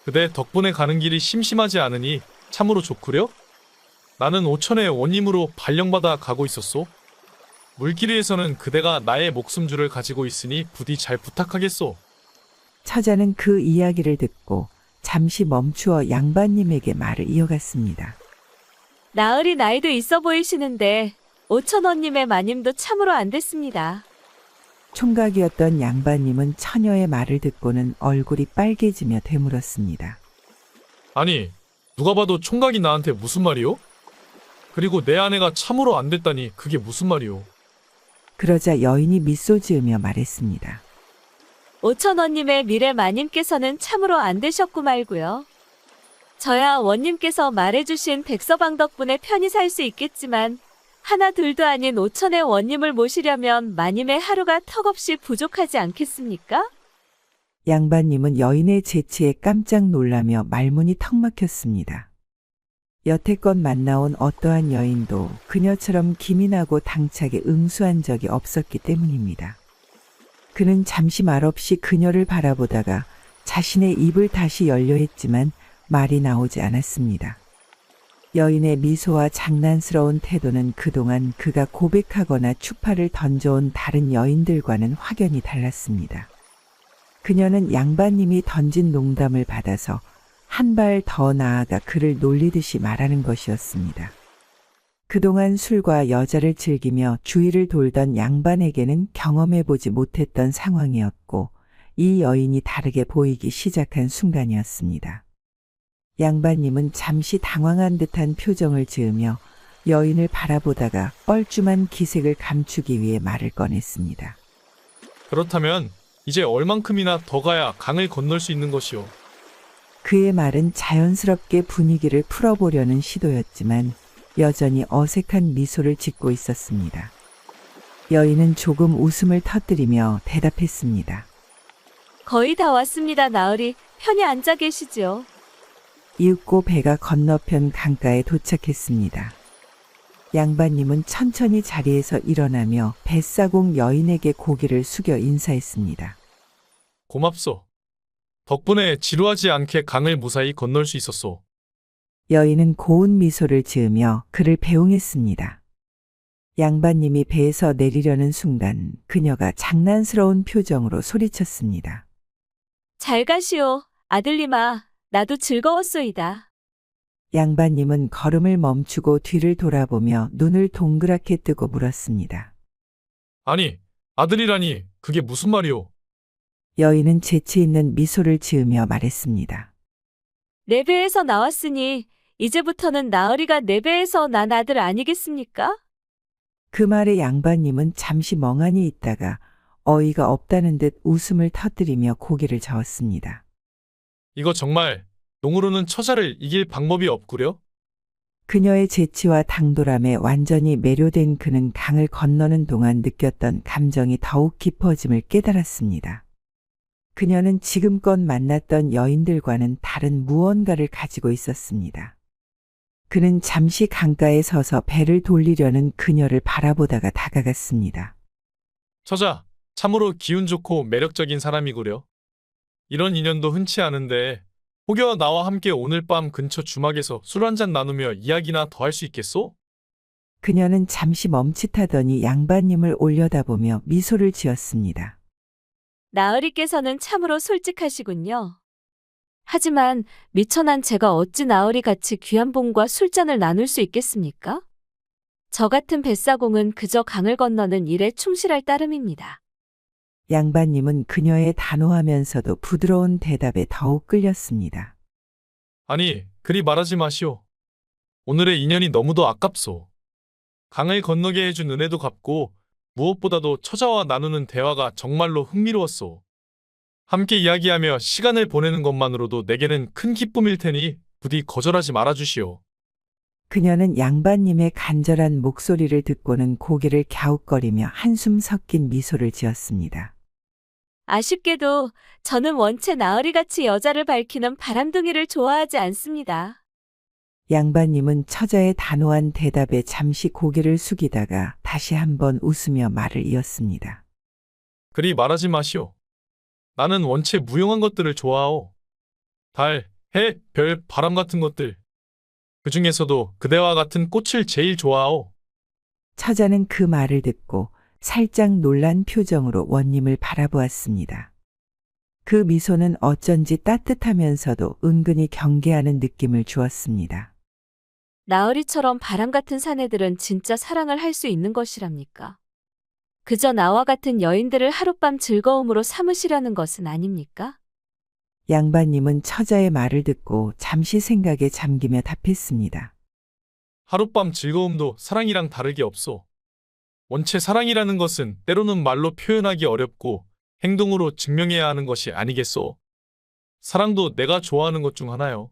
그대 덕분에 가는 길이 심심하지 않으니 참으로 좋구려? 나는 오천의 원님으로 발령받아 가고 있었소. 물길 위에서는 그대가 나의 목숨줄을 가지고 있으니 부디 잘 부탁하겠소. 처자는 그 이야기를 듣고 잠시 멈추어 양반님에게 말을 이어갔습니다. 나으리 나이도 있어 보이시는데 오천원님의 마님도 참으로 안 됐습니다. 총각이었던 양반님은 처녀의 말을 듣고는 얼굴이 빨개지며 되물었습니다. 아니, 누가 봐도 총각이 나한테 무슨 말이요? 그리고 내 아내가 참으로 안 됐다니 그게 무슨 말이요? 그러자 여인이 미소 지으며 말했습니다. 5천 원님의 미래 마님께서는 참으로 안 되셨고 말고요. 저야 원님께서 말해주신 백서방 덕분에 편히 살 수 있겠지만 하나 둘도 아닌 5천의 원님을 모시려면 마님의 하루가 턱없이 부족하지 않겠습니까? 양반님은 여인의 재치에 깜짝 놀라며 말문이 턱 막혔습니다. 여태껏 만나온 어떠한 여인도 그녀처럼 기민하고 당차게 응수한 적이 없었기 때문입니다. 그는 잠시 말없이 그녀를 바라보다가 자신의 입을 다시 열려 했지만 말이 나오지 않았습니다. 여인의 미소와 장난스러운 태도는 그동안 그가 고백하거나 추파를 던져온 다른 여인들과는 확연히 달랐습니다. 그녀는 양반님이 던진 농담을 받아서 한 발 더 나아가 그를 놀리듯이 말하는 것이었습니다. 그동안 술과 여자를 즐기며 주위를 돌던 양반에게는 경험해보지 못했던 상황이었고 이 여인이 다르게 보이기 시작한 순간이었습니다. 양반님은 잠시 당황한 듯한 표정을 지으며 여인을 바라보다가 뻘쭘한 기색을 감추기 위해 말을 꺼냈습니다. 그렇다면 이제 얼만큼이나 더 가야 강을 건널 수 있는 것이오? 그의 말은 자연스럽게 분위기를 풀어보려는 시도였지만 여전히 어색한 미소를 짓고 있었습니다. 여인은 조금 웃음을 터뜨리며 대답했습니다. 거의 다 왔습니다, 나으리. 편히 앉아 계시지요. 이윽고 배가 건너편 강가에 도착했습니다. 양반님은 천천히 자리에서 일어나며 뱃사공 여인에게 고개를 숙여 인사했습니다. 고맙소. 덕분에 지루하지 않게 강을 무사히 건널 수 있었소. 여인은 고운 미소를 지으며 그를 배웅했습니다. 양반님이 배에서 내리려는 순간 그녀가 장난스러운 표정으로 소리쳤습니다. 잘 가시오, 아들님아. 나도 즐거웠소이다. 양반님은 걸음을 멈추고 뒤를 돌아보며 눈을 동그랗게 뜨고 물었습니다. 아니, 아들이라니 그게 무슨 말이오? 여인은 재치 있는 미소를 지으며 말했습니다. 내 배에서 나왔으니 이제부터는 나으리가 내 배에서 난 아들 아니겠습니까? 그 말에 양반님은 잠시 멍하니 있다가 어이가 없다는 듯 웃음을 터뜨리며 고개를 저었습니다. 이거 정말 농으로는 처자를 이길 방법이 없구려? 그녀의 재치와 당돌함에 완전히 매료된 그는 강을 건너는 동안 느꼈던 감정이 더욱 깊어짐을 깨달았습니다. 그녀는 지금껏 만났던 여인들과는 다른 무언가를 가지고 있었습니다. 그는 잠시 강가에 서서 배를 돌리려는 그녀를 바라보다가 다가갔습니다. 처자, 참으로 기운 좋고 매력적인 사람이구려. 이런 인연도 흔치 않은데 혹여 나와 함께 오늘 밤 근처 주막에서 술 한잔 나누며 이야기나 더 할 수 있겠소? 그녀는 잠시 멈칫하더니 양반님을 올려다보며 미소를 지었습니다. 나으리께서는 참으로 솔직하시군요. 하지만 미천한 제가 어찌 나으리 같이 귀한 분과 술잔을 나눌 수 있겠습니까? 저 같은 뱃사공은 그저 강을 건너는 일에 충실할 따름입니다. 양반님은 그녀의 단호하면서도 부드러운 대답에 더욱 끌렸습니다. 아니, 그리 말하지 마시오. 오늘의 인연이 너무도 아깝소. 강을 건너게 해준 은혜도 갚고 무엇보다도 처자와 나누는 대화가 정말로 흥미로웠소. 함께 이야기하며 시간을 보내는 것만으로도 내게는 큰 기쁨일 테니 부디 거절하지 말아주시오. 그녀는 양반님의 간절한 목소리를 듣고는 고개를 갸웃거리며 한숨 섞인 미소를 지었습니다. 아쉽게도 저는 원체 나으리같이 여자를 밝히는 바람둥이를 좋아하지 않습니다. 양반님은 처자의 단호한 대답에 잠시 고개를 숙이다가 다시 한번 웃으며 말을 이었습니다. 그리 말하지 마시오. 나는 원체 무용한 것들을 좋아하오. 달, 해, 별, 바람 같은 것들. 그 중에서도 그대와 같은 꽃을 제일 좋아하오. 처자는 그 말을 듣고 살짝 놀란 표정으로 원님을 바라보았습니다. 그 미소는 어쩐지 따뜻하면서도 은근히 경계하는 느낌을 주었습니다. 나으리처럼 바람 같은 사내들은 진짜 사랑을 할 수 있는 것이랍니까? 그저 나와 같은 여인들을 하룻밤 즐거움으로 삼으시려는 것은 아닙니까? 양반님은 처자의 말을 듣고 잠시 생각에 잠기며 답했습니다. 하룻밤 즐거움도 사랑이랑 다르게 없소. 원체 사랑이라는 것은 때로는 말로 표현하기 어렵고 행동으로 증명해야 하는 것이 아니겠소. 사랑도 내가 좋아하는 것 중 하나요.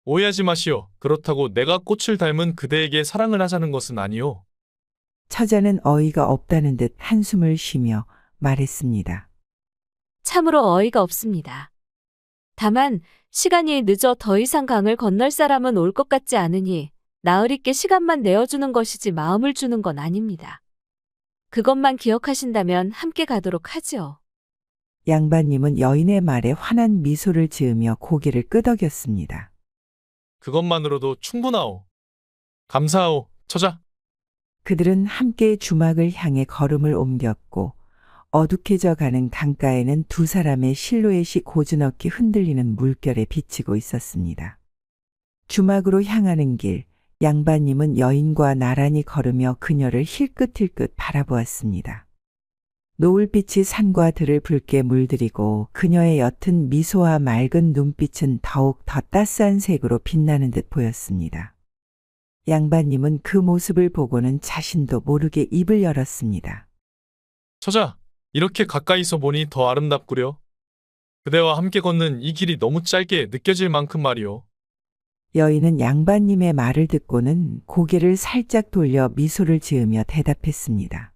오해하지 마시오. 그렇다고 내가 꽃을 닮은 그대에게 사랑을 하자는 것은 아니오. 처자는 어이가 없다는 듯 한숨을 쉬며 말했습니다. 참으로 어이가 없습니다. 다만 시간이 늦어 더 이상 강을 건널 사람은 올 것 같지 않으니 나으리께 시간만 내어주는 것이지 마음을 주는 건 아닙니다. 그것만 기억하신다면 함께 가도록 하지요. 양반님은 여인의 말에 환한 미소를 지으며 고개를 끄덕였습니다. 그것만으로도 충분하오. 감사하오, 처자. 그들은 함께 주막을 향해 걸음을 옮겼고 어둑해져 가는 강가에는 두 사람의 실루엣이 고즈넉히 흔들리는 물결에 비치고 있었습니다. 주막으로 향하는 길, 양반님은 여인과 나란히 걸으며 그녀를 힐끗힐끗 바라보았습니다. 노을빛이 산과 들을 붉게 물들이고 그녀의 옅은 미소와 맑은 눈빛은 더욱 더 따스한 색으로 빛나는 듯 보였습니다. 양반님은 그 모습을 보고는 자신도 모르게 입을 열었습니다. 처자, 이렇게 가까이서 보니 더 아름답구려. 그대와 함께 걷는 이 길이 너무 짧게 느껴질 만큼 말이오. 여인은 양반님의 말을 듣고는 고개를 살짝 돌려 미소를 지으며 대답했습니다.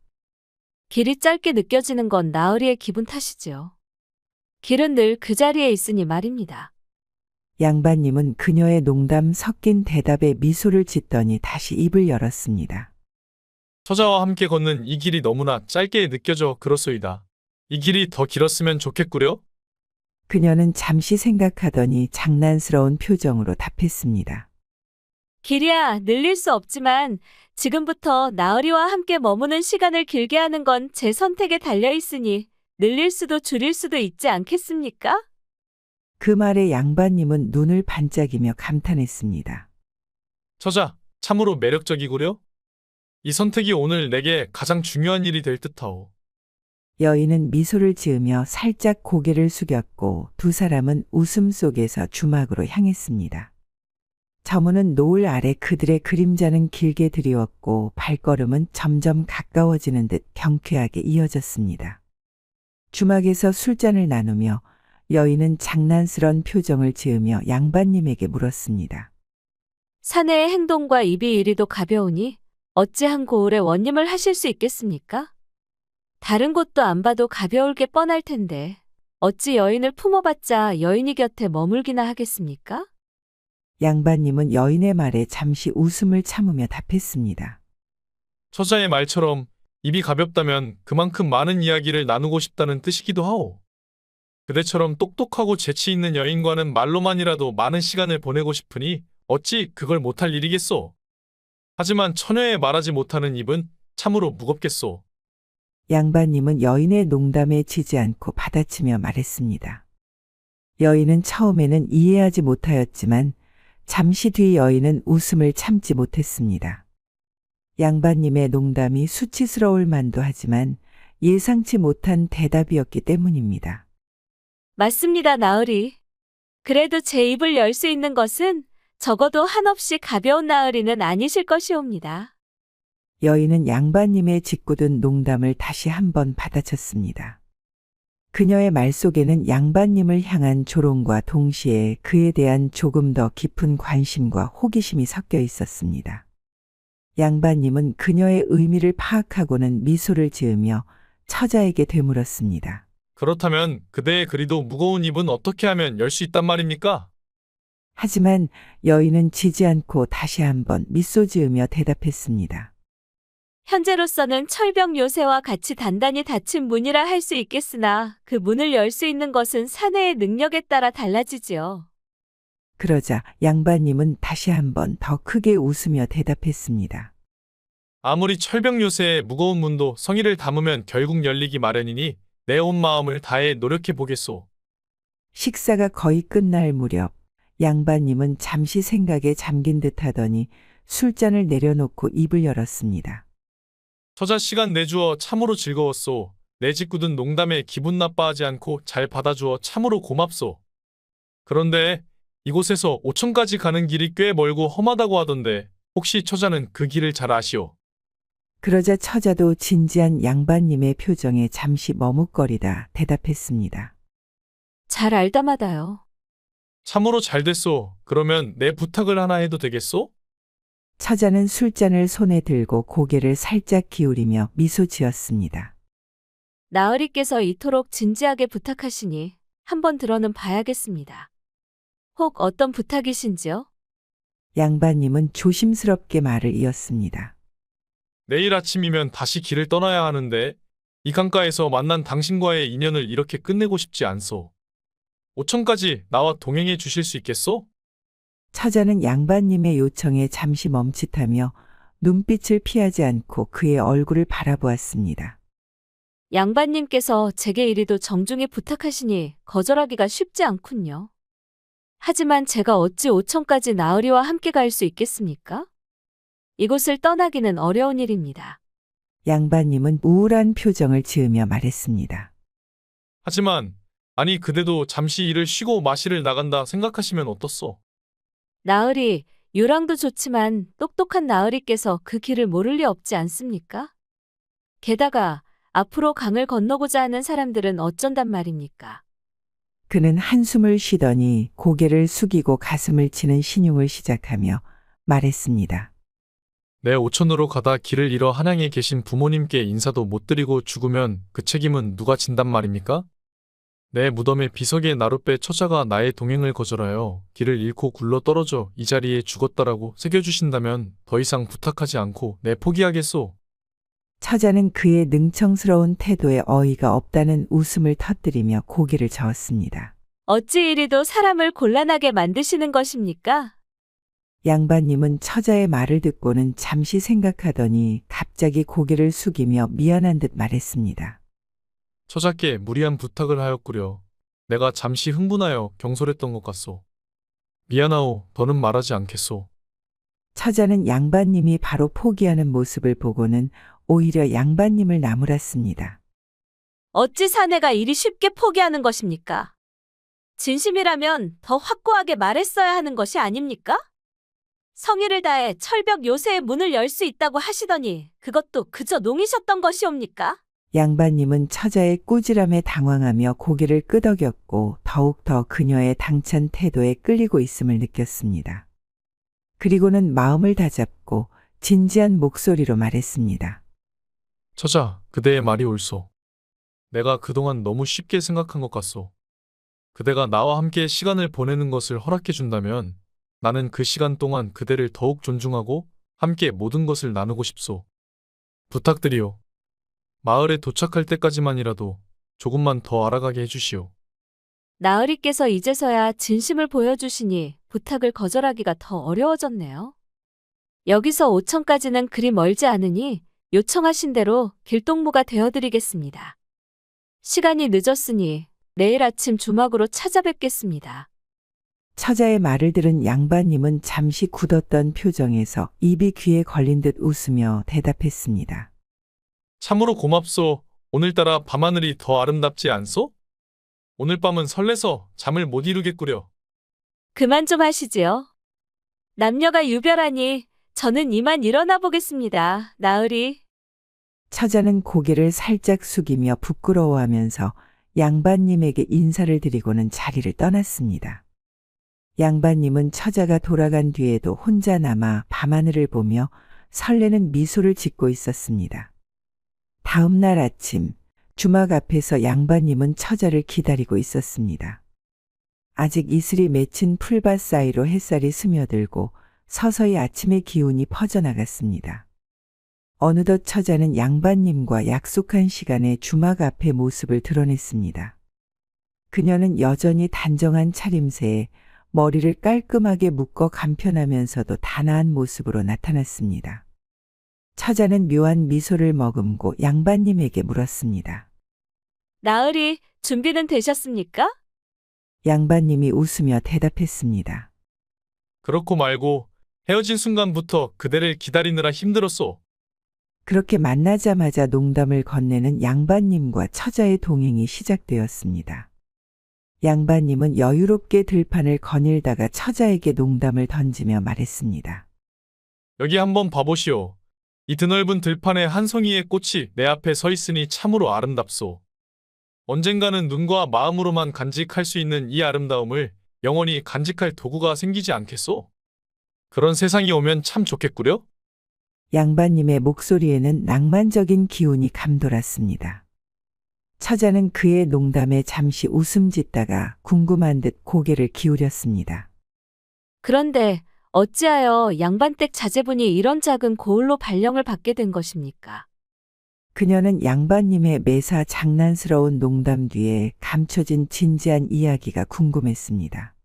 길이 짧게 느껴지는 건 나으리의 기분 탓이지요. 길은 늘 그 자리에 있으니 말입니다. 양반님은 그녀의 농담 섞인 대답에 미소를 짓더니 다시 입을 열었습니다. 처자와 함께 걷는 이 길이 너무나 짧게 느껴져 그렇소이다. 이 길이 더 길었으면 좋겠구려? 그녀는 잠시 생각하더니 장난스러운 표정으로 답했습니다. 길이야 늘릴 수 없지만 지금부터 나으리와 함께 머무는 시간을 길게 하는 건 제 선택에 달려 있으니 늘릴 수도 줄일 수도 있지 않겠습니까? 그 말에 양반님은 눈을 반짝이며 감탄했습니다. 처자, 참으로 매력적이구려? 이 선택이 오늘 내게 가장 중요한 일이 될 듯하오. 여인은 미소를 지으며 살짝 고개를 숙였고 두 사람은 웃음 속에서 주막으로 향했습니다. 저무는 노을 아래 그들의 그림자는 길게 드리웠고 발걸음은 점점 가까워지는 듯 경쾌하게 이어졌습니다. 주막에서 술잔을 나누며 여인은 장난스런 표정을 지으며 양반님에게 물었습니다. 사내의 행동과 입이 이리도 가벼우니 어찌 한 고을에 원님을 하실 수 있겠습니까? 다른 곳도 안 봐도 가벼울 게 뻔할 텐데 어찌 여인을 품어봤자 여인이 곁에 머물기나 하겠습니까? 양반님은 여인의 말에 잠시 웃음을 참으며 답했습니다. 처자의 말처럼 입이 가볍다면 그만큼 많은 이야기를 나누고 싶다는 뜻이기도 하오. 그대처럼 똑똑하고 재치 있는 여인과는 말로만이라도 많은 시간을 보내고 싶으니 어찌 그걸 못할 일이겠소. 하지만 처녀의 말하지 못하는 입은 참으로 무겁겠소. 양반님은 여인의 농담에 지지 않고 받아치며 말했습니다. 여인은 처음에는 이해하지 못하였지만 잠시 뒤 여인은 웃음을 참지 못했습니다. 양반님의 농담이 수치스러울 만도 하지만 예상치 못한 대답이었기 때문입니다. 맞습니다, 나으리. 그래도 제 입을 열 수 있는 것은 적어도 한없이 가벼운 나으리는 아니실 것이옵니다. 여인은 양반님의 짓궂은 농담을 다시 한번 받아쳤습니다. 그녀의 말 속에는 양반님을 향한 조롱과 동시에 그에 대한 조금 더 깊은 관심과 호기심이 섞여 있었습니다. 양반님은 그녀의 의미를 파악하고는 미소를 지으며 처자에게 되물었습니다. 그렇다면 그대의 그리도 무거운 입은 어떻게 하면 열 수 있단 말입니까? 하지만 여인은 지지 않고 다시 한번 미소 지으며 대답했습니다. 현재로서는 철벽 요새와 같이 단단히 닫힌 문이라 할 수 있겠으나 그 문을 열 수 있는 것은 사내의 능력에 따라 달라지지요. 그러자 양반님은 다시 한번 더 크게 웃으며 대답했습니다. 아무리 철벽 요새의 무거운 문도 성의를 담으면 결국 열리기 마련이니 내 온 마음을 다해 노력해 보겠소. 식사가 거의 끝날 무렵 양반님은 잠시 생각에 잠긴 듯 하더니 술잔을 내려놓고 입을 열었습니다. 처자 시간 내주어 참으로 즐거웠소. 내 짓궂은 농담에 기분 나빠하지 않고 잘 받아주어 참으로 고맙소. 그런데 이곳에서 오천까지 가는 길이 꽤 멀고 험하다고 하던데 혹시 처자는 그 길을 잘 아시오? 그러자 처자도 진지한 양반님의 표정에 잠시 머뭇거리다 대답했습니다. 잘 알다마다요. 참으로 잘 됐소. 그러면 내 부탁을 하나 해도 되겠소? 처자는 술잔을 손에 들고 고개를 살짝 기울이며 미소 지었습니다. 나으리께서 이토록 진지하게 부탁하시니 한번 들어는 봐야겠습니다. 혹 어떤 부탁이신지요? 양반님은 조심스럽게 말을 이었습니다. 내일 아침이면 다시 길을 떠나야 하는데 이 강가에서 만난 당신과의 인연을 이렇게 끝내고 싶지 않소. 오천까지 나와 동행해 주실 수 있겠소? 처자는 양반님의 요청에 잠시 멈칫하며 눈빛을 피하지 않고 그의 얼굴을 바라보았습니다. 양반님께서 제게 이리도 정중히 부탁하시니 거절하기가 쉽지 않군요. 하지만 제가 어찌 오천까지 나으리와 함께 갈 수 있겠습니까? 이곳을 떠나기는 어려운 일입니다. 양반님은 우울한 표정을 지으며 말했습니다. 하지만 아니 그대도 잠시 일을 쉬고 마실을 나간다 생각하시면 어떻소? 나으리, 유랑도 좋지만 똑똑한 나으리께서 그 길을 모를 리 없지 않습니까? 게다가 앞으로 강을 건너고자 하는 사람들은 어쩐단 말입니까? 그는 한숨을 쉬더니 고개를 숙이고 가슴을 치는 신용을 시작하며 말했습니다. 내 오천으로 가다 길을 잃어 한양에 계신 부모님께 인사도 못 드리고 죽으면 그 책임은 누가 진단 말입니까? 내 무덤의 비석에 나룻배 처자가 나의 동행을 거절하여 길을 잃고 굴러 떨어져 이 자리에 죽었다라고 새겨주신다면 더 이상 부탁하지 않고 내 포기하겠소. 처자는 그의 능청스러운 태도에 어이가 없다는 웃음을 터뜨리며 고개를 저었습니다. 어찌 이리도 사람을 곤란하게 만드시는 것입니까? 양반님은 처자의 말을 듣고는 잠시 생각하더니 갑자기 고개를 숙이며 미안한 듯 말했습니다. 처자께 무리한 부탁을 하였구려. 내가 잠시 흥분하여 경솔했던 것 같소. 미안하오. 더는 말하지 않겠소. 처자는 양반님이 바로 포기하는 모습을 보고는 오히려 양반님을 나무랐습니다. 어찌 사내가 이리 쉽게 포기하는 것입니까? 진심이라면 더 확고하게 말했어야 하는 것이 아닙니까? 성의를 다해 철벽 요새의 문을 열 수 있다고 하시더니 그것도 그저 농이셨던 것이옵니까? 양반님은 처자의 꾸지람에 당황하며 고개를 끄덕였고 더욱더 그녀의 당찬 태도에 끌리고 있음을 느꼈습니다. 그리고는 마음을 다잡고 진지한 목소리로 말했습니다. 처자, 그대의 말이 옳소. 내가 그동안 너무 쉽게 생각한 것 같소. 그대가 나와 함께 시간을 보내는 것을 허락해 준다면 나는 그 시간 동안 그대를 더욱 존중하고 함께 모든 것을 나누고 싶소. 부탁드리오. 마을에 도착할 때까지만이라도 조금만 더 알아가게 해주시오. 나으리께서 이제서야 진심을 보여주시니 부탁을 거절하기가 더 어려워졌네요. 여기서 오천까지는 그리 멀지 않으니 요청하신 대로 길동무가 되어드리겠습니다. 시간이 늦었으니 내일 아침 주막으로 찾아뵙겠습니다. 처자의 말을 들은 양반님은 잠시 굳었던 표정에서 입이 귀에 걸린 듯 웃으며 대답했습니다. 참으로 고맙소. 오늘따라 밤하늘이 더 아름답지 않소? 오늘 밤은 설레서 잠을 못 이루겠구려. 그만 좀 하시지요. 남녀가 유별하니 저는 이만 일어나 보겠습니다. 나으리. 처자는 고개를 살짝 숙이며 부끄러워하면서 양반님에게 인사를 드리고는 자리를 떠났습니다. 양반님은 처자가 돌아간 뒤에도 혼자 남아 밤하늘을 보며 설레는 미소를 짓고 있었습니다. 다음 날 아침 주막 앞에서 양반님은 처자를 기다리고 있었습니다. 아직 이슬이 맺힌 풀밭 사이로 햇살이 스며들고 서서히 아침의 기운이 퍼져나갔습니다. 어느덧 처자는 양반님과 약속한 시간에 주막 앞에 모습을 드러냈습니다. 그녀는 여전히 단정한 차림새에 머리를 깔끔하게 묶어 간편하면서도 단아한 모습으로 나타났습니다. 처자는 묘한 미소를 머금고 양반님에게 물었습니다. 나으리, 준비는 되셨습니까? 양반님이 웃으며 대답했습니다. 그렇고 말고 헤어진 순간부터 그대를 기다리느라 힘들었소. 그렇게 만나자마자 농담을 건네는 양반님과 처자의 동행이 시작되었습니다. 양반님은 여유롭게 들판을 거닐다가 처자에게 농담을 던지며 말했습니다. 여기 한번 봐보시오. 이 드넓은 들판에 한 송이의 꽃이 내 앞에 서 있으니 참으로 아름답소. 언젠가는 눈과 마음으로만 간직할 수 있는 이 아름다움을 영원히 간직할 도구가 생기지 않겠소? 그런 세상이 오면 참 좋겠구려? 양반님의 목소리에는 낭만적인 기운이 감돌았습니다. 처자는 그의 농담에 잠시 웃음 짓다가 궁금한 듯 고개를 기울였습니다. 그런데 어찌하여 양반댁 자제분이 이런 작은 고을로 발령을 받게 된 것입니까? 그녀는 양반님의 매사 장난스러운 농담 뒤에 감춰진 진지한 이야기가 궁금했습니다.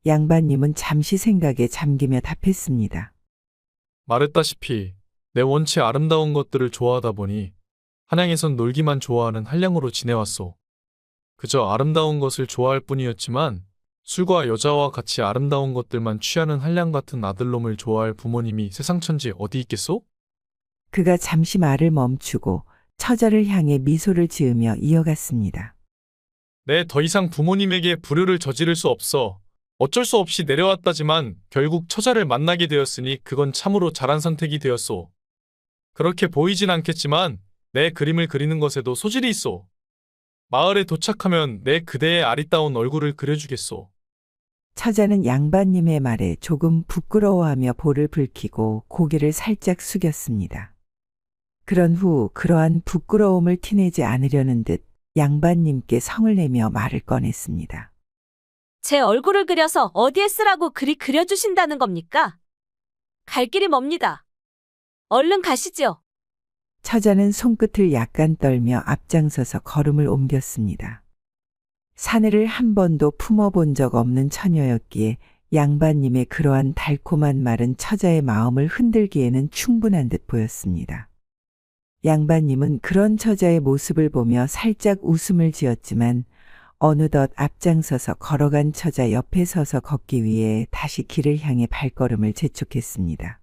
양반님은 잠시 생각에 잠기며 답했습니다. 말했다시피 내 원체 아름다운 것들을 좋아하다 보니 한양에선 놀기만 좋아하는 한량으로 지내왔소. 그저 아름다운 것을 좋아할 뿐이었지만 술과 여자와 같이 아름다운 것들만 취하는 한량 같은 아들놈을 좋아할 부모님이 세상천지 어디 있겠소? 그가 잠시 말을 멈추고 처자를 향해 미소를 지으며 이어갔습니다. 네, 더 이상 부모님에게 불효를 저지를 수 없어 어쩔 수 없이 내려왔다지만 결국 처자를 만나게 되었으니 그건 참으로 잘한 선택이 되었소. 그렇게 보이진 않겠지만 내 그림을 그리는 것에도 소질이 있소. 마을에 도착하면 내 그대의 아리따운 얼굴을 그려주겠소. 처자는 양반님의 말에 조금 부끄러워하며 볼을 붉히고 고개를 살짝 숙였습니다. 그런 후 그러한 부끄러움을 티내지 않으려는 듯 양반님께 성을 내며 말을 꺼냈습니다. 제 얼굴을 그려서 어디에 쓰라고 그리 그려주신다는 겁니까? 갈 길이 멉니다. 얼른 가시지요. 처자는 손끝을 약간 떨며 앞장서서 걸음을 옮겼습니다. 사내를 한 번도 품어본 적 없는 처녀였기에 양반님의 그러한 달콤한 말은 처자의 마음을 흔들기에는 충분한 듯 보였습니다. 양반님은 그런 처자의 모습을 보며 살짝 웃음을 지었지만 어느덧 앞장서서 걸어간 처자 옆에 서서 걷기 위해 다시 길을 향해 발걸음을 재촉했습니다.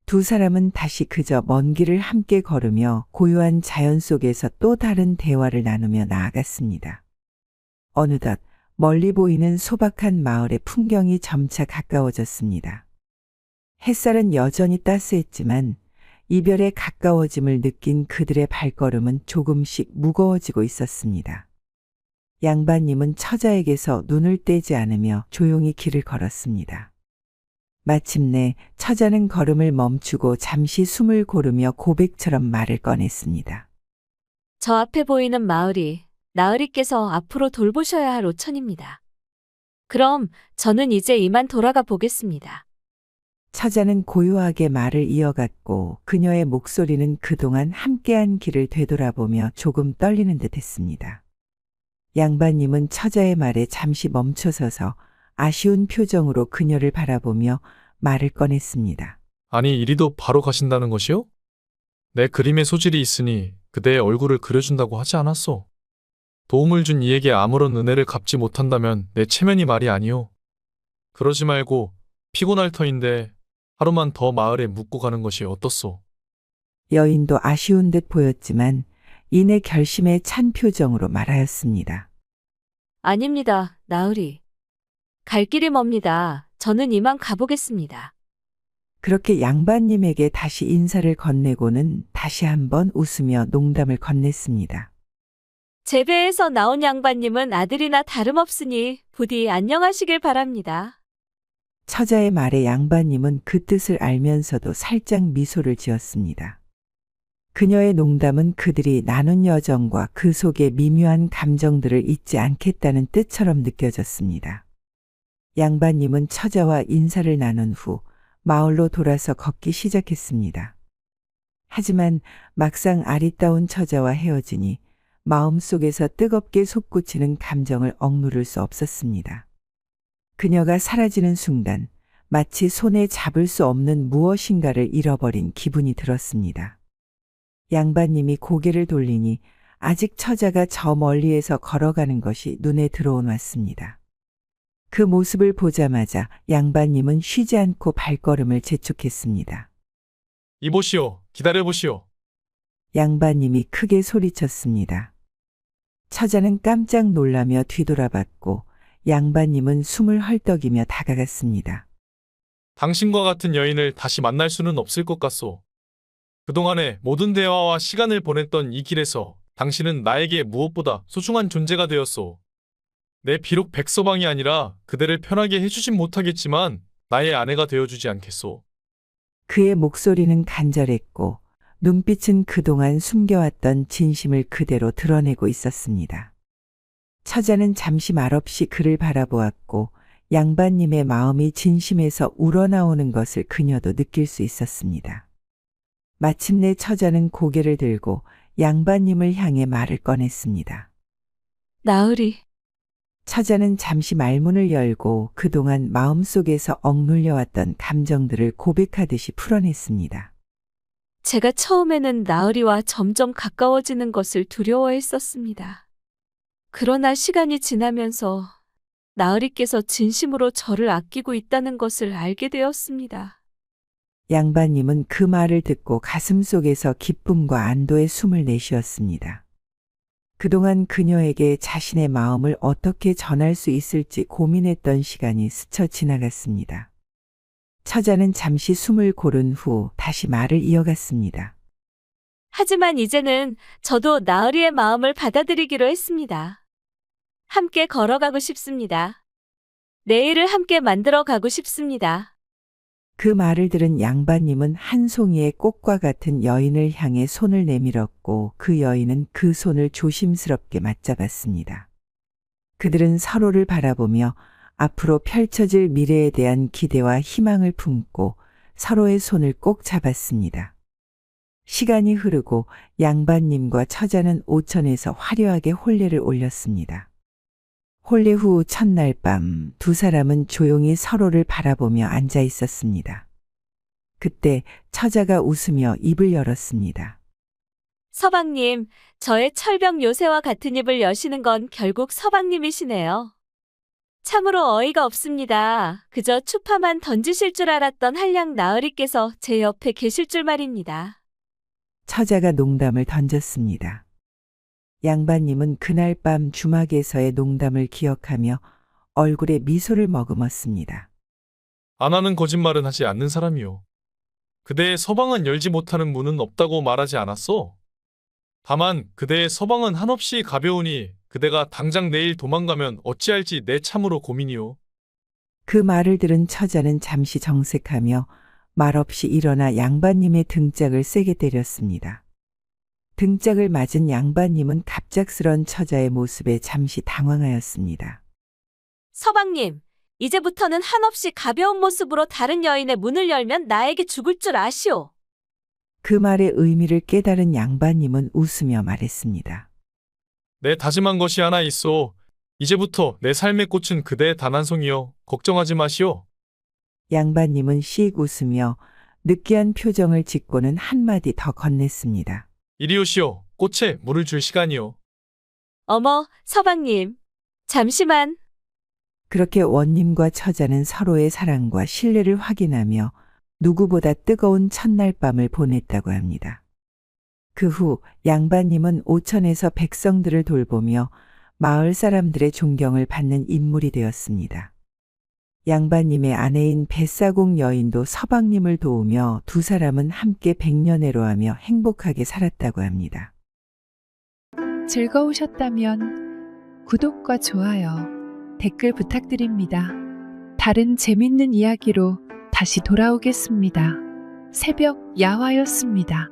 두 사람은 다시 그저 먼 길을 함께 걸으며 고요한 자연 속에서 또 다른 대화를 나누며 나아갔습니다. 어느덧 멀리 보이는 소박한 마을의 풍경이 점차 가까워졌습니다. 햇살은 여전히 따스했지만 이별에 가까워짐을 느낀 그들의 발걸음은 조금씩 무거워지고 있었습니다. 양반님은 처자에게서 눈을 떼지 않으며 조용히 길을 걸었습니다. 마침내 처자는 걸음을 멈추고 잠시 숨을 고르며 고백처럼 말을 꺼냈습니다. 저 앞에 보이는 마을이 나으리께서 앞으로 돌보셔야 할 오천입니다. 그럼 저는 이제 이만 돌아가 보겠습니다. 처자는 고요하게 말을 이어갔고 그녀의 목소리는 그동안 함께한 길을 되돌아보며 조금 떨리는 듯 했습니다. 양반님은 처자의 말에 잠시 멈춰서서 아쉬운 표정으로 그녀를 바라보며 말을 꺼냈습니다. 아니, 이리도 바로 가신다는 것이요? 내 그림에 소질이 있으니 그대의 얼굴을 그려준다고 하지 않았소. 도움을 준 이에게 아무런 은혜를 갚지 못한다면 내 체면이 말이 아니오. 그러지 말고 피곤할 터인데 하루만 더 마을에 묵고 가는 것이 어떻소? 여인도 아쉬운 듯 보였지만 이내 결심에 찬 표정으로 말하였습니다. 아닙니다, 나으리. 갈 길이 멉니다. 저는 이만 가보겠습니다. 그렇게 양반님에게 다시 인사를 건네고는 다시 한번 웃으며 농담을 건넸습니다. 제 배에서 나온 양반님은 아들이나 다름없으니 부디 안녕하시길 바랍니다. 처자의 말에 양반님은 그 뜻을 알면서도 살짝 미소를 지었습니다. 그녀의 농담은 그들이 나눈 여정과 그 속의 미묘한 감정들을 잊지 않겠다는 뜻처럼 느껴졌습니다. 양반님은 처자와 인사를 나눈 후 마을로 돌아서 걷기 시작했습니다. 하지만 막상 아리따운 처자와 헤어지니 마음속에서 뜨겁게 솟구치는 감정을 억누를 수 없었습니다. 그녀가 사라지는 순간 마치 손에 잡을 수 없는 무엇인가를 잃어버린 기분이 들었습니다. 양반님이 고개를 돌리니 아직 처자가 저 멀리에서 걸어가는 것이 눈에 들어온 왔습니다. 그 모습을 보자마자 양반님은 쉬지 않고 발걸음을 재촉했습니다. 이보시오, 기다려보시오. 양반님이 크게 소리쳤습니다. 처자는 깜짝 놀라며 뒤돌아봤고 양반님은 숨을 헐떡이며 다가갔습니다. 당신과 같은 여인을 다시 만날 수는 없을 것 같소. 그동안의 모든 대화와 시간을 보냈던 이 길에서 당신은 나에게 무엇보다 소중한 존재가 되었소. 내 비록 백서방이 아니라 그대를 편하게 해주진 못하겠지만 나의 아내가 되어주지 않겠소. 그의 목소리는 간절했고 눈빛은 그동안 숨겨왔던 진심을 그대로 드러내고 있었습니다. 처자는 잠시 말없이 그를 바라보았고 양반님의 마음이 진심에서 우러나오는 것을 그녀도 느낄 수 있었습니다. 마침내 처자는 고개를 들고 양반님을 향해 말을 꺼냈습니다. 나으리. 처자는 잠시 말문을 열고 그동안 마음속에서 억눌려왔던 감정들을 고백하듯이 풀어냈습니다. 제가 처음에는 나으리와 점점 가까워지는 것을 두려워했었습니다. 그러나 시간이 지나면서 나으리께서 진심으로 저를 아끼고 있다는 것을 알게 되었습니다. 양반님은 그 말을 듣고 가슴속에서 기쁨과 안도의 숨을 내쉬었습니다. 그동안 그녀에게 자신의 마음을 어떻게 전할 수 있을지 고민했던 시간이 스쳐 지나갔습니다. 처자는 잠시 숨을 고른 후 다시 말을 이어갔습니다. 하지만 이제는 저도 나으리의 마음을 받아들이기로 했습니다. 함께 걸어가고 싶습니다. 내일을 함께 만들어 가고 싶습니다. 그 말을 들은 양반님은 한 송이의 꽃과 같은 여인을 향해 손을 내밀었고 그 여인은 그 손을 조심스럽게 맞잡았습니다. 그들은 서로를 바라보며 앞으로 펼쳐질 미래에 대한 기대와 희망을 품고 서로의 손을 꼭 잡았습니다. 시간이 흐르고 양반님과 처자는 오천에서 화려하게 혼례를 올렸습니다. 혼례 후 첫날 밤 두 사람은 조용히 서로를 바라보며 앉아 있었습니다. 그때 처자가 웃으며 입을 열었습니다. 서방님, 저의 철벽 요새와 같은 입을 여시는 건 결국 서방님이시네요. 참으로 어이가 없습니다. 그저 추파만 던지실 줄 알았던 한량 나으리께서 제 옆에 계실 줄 말입니다. 처자가 농담을 던졌습니다. 양반님은 그날 밤 주막에서의 농담을 기억하며 얼굴에 미소를 머금었습니다. 안 하는 거짓말은 하지 않는 사람이요. 그대의 서방은 열지 못하는 문은 없다고 말하지 않았소? 다만 그대의 서방은 한없이 가벼우니 그대가 당장 내일 도망가면 어찌할지 내 참으로 고민이요. 그 말을 들은 처자는 잠시 정색하며 말없이 일어나 양반님의 등짝을 세게 때렸습니다. 등짝을 맞은 양반님은 갑작스런 처자의 모습에 잠시 당황하였습니다. 서방님, 이제부터는 한없이 가벼운 모습으로 다른 여인의 문을 열면 나에게 죽을 줄 아시오. 그 말의 의미를 깨달은 양반님은 웃으며 말했습니다. 내 다짐한 것이 하나 있어. 이제부터 내 삶의 꽃은 그대의 단 한 송이요. 걱정하지 마시오. 양반님은 씩 웃으며 느끼한 표정을 짓고는 한마디 더 건넸습니다. 이리 오시오. 꽃에 물을 줄 시간이요. 어머, 서방님. 잠시만. 그렇게 원님과 처자는 서로의 사랑과 신뢰를 확인하며 누구보다 뜨거운 첫날 밤을 보냈다고 합니다. 그 후 양반님은 오천에서 백성들을 돌보며 마을 사람들의 존경을 받는 인물이 되었습니다. 양반님의 아내인 뱃사공 여인도 서방님을 도우며 두 사람은 함께 백년해로하며 행복하게 살았다고 합니다. 즐거우셨다면 구독과 좋아요, 댓글 부탁드립니다. 다른 재밌는 이야기로 다시 돌아오겠습니다. 새벽 야화였습니다.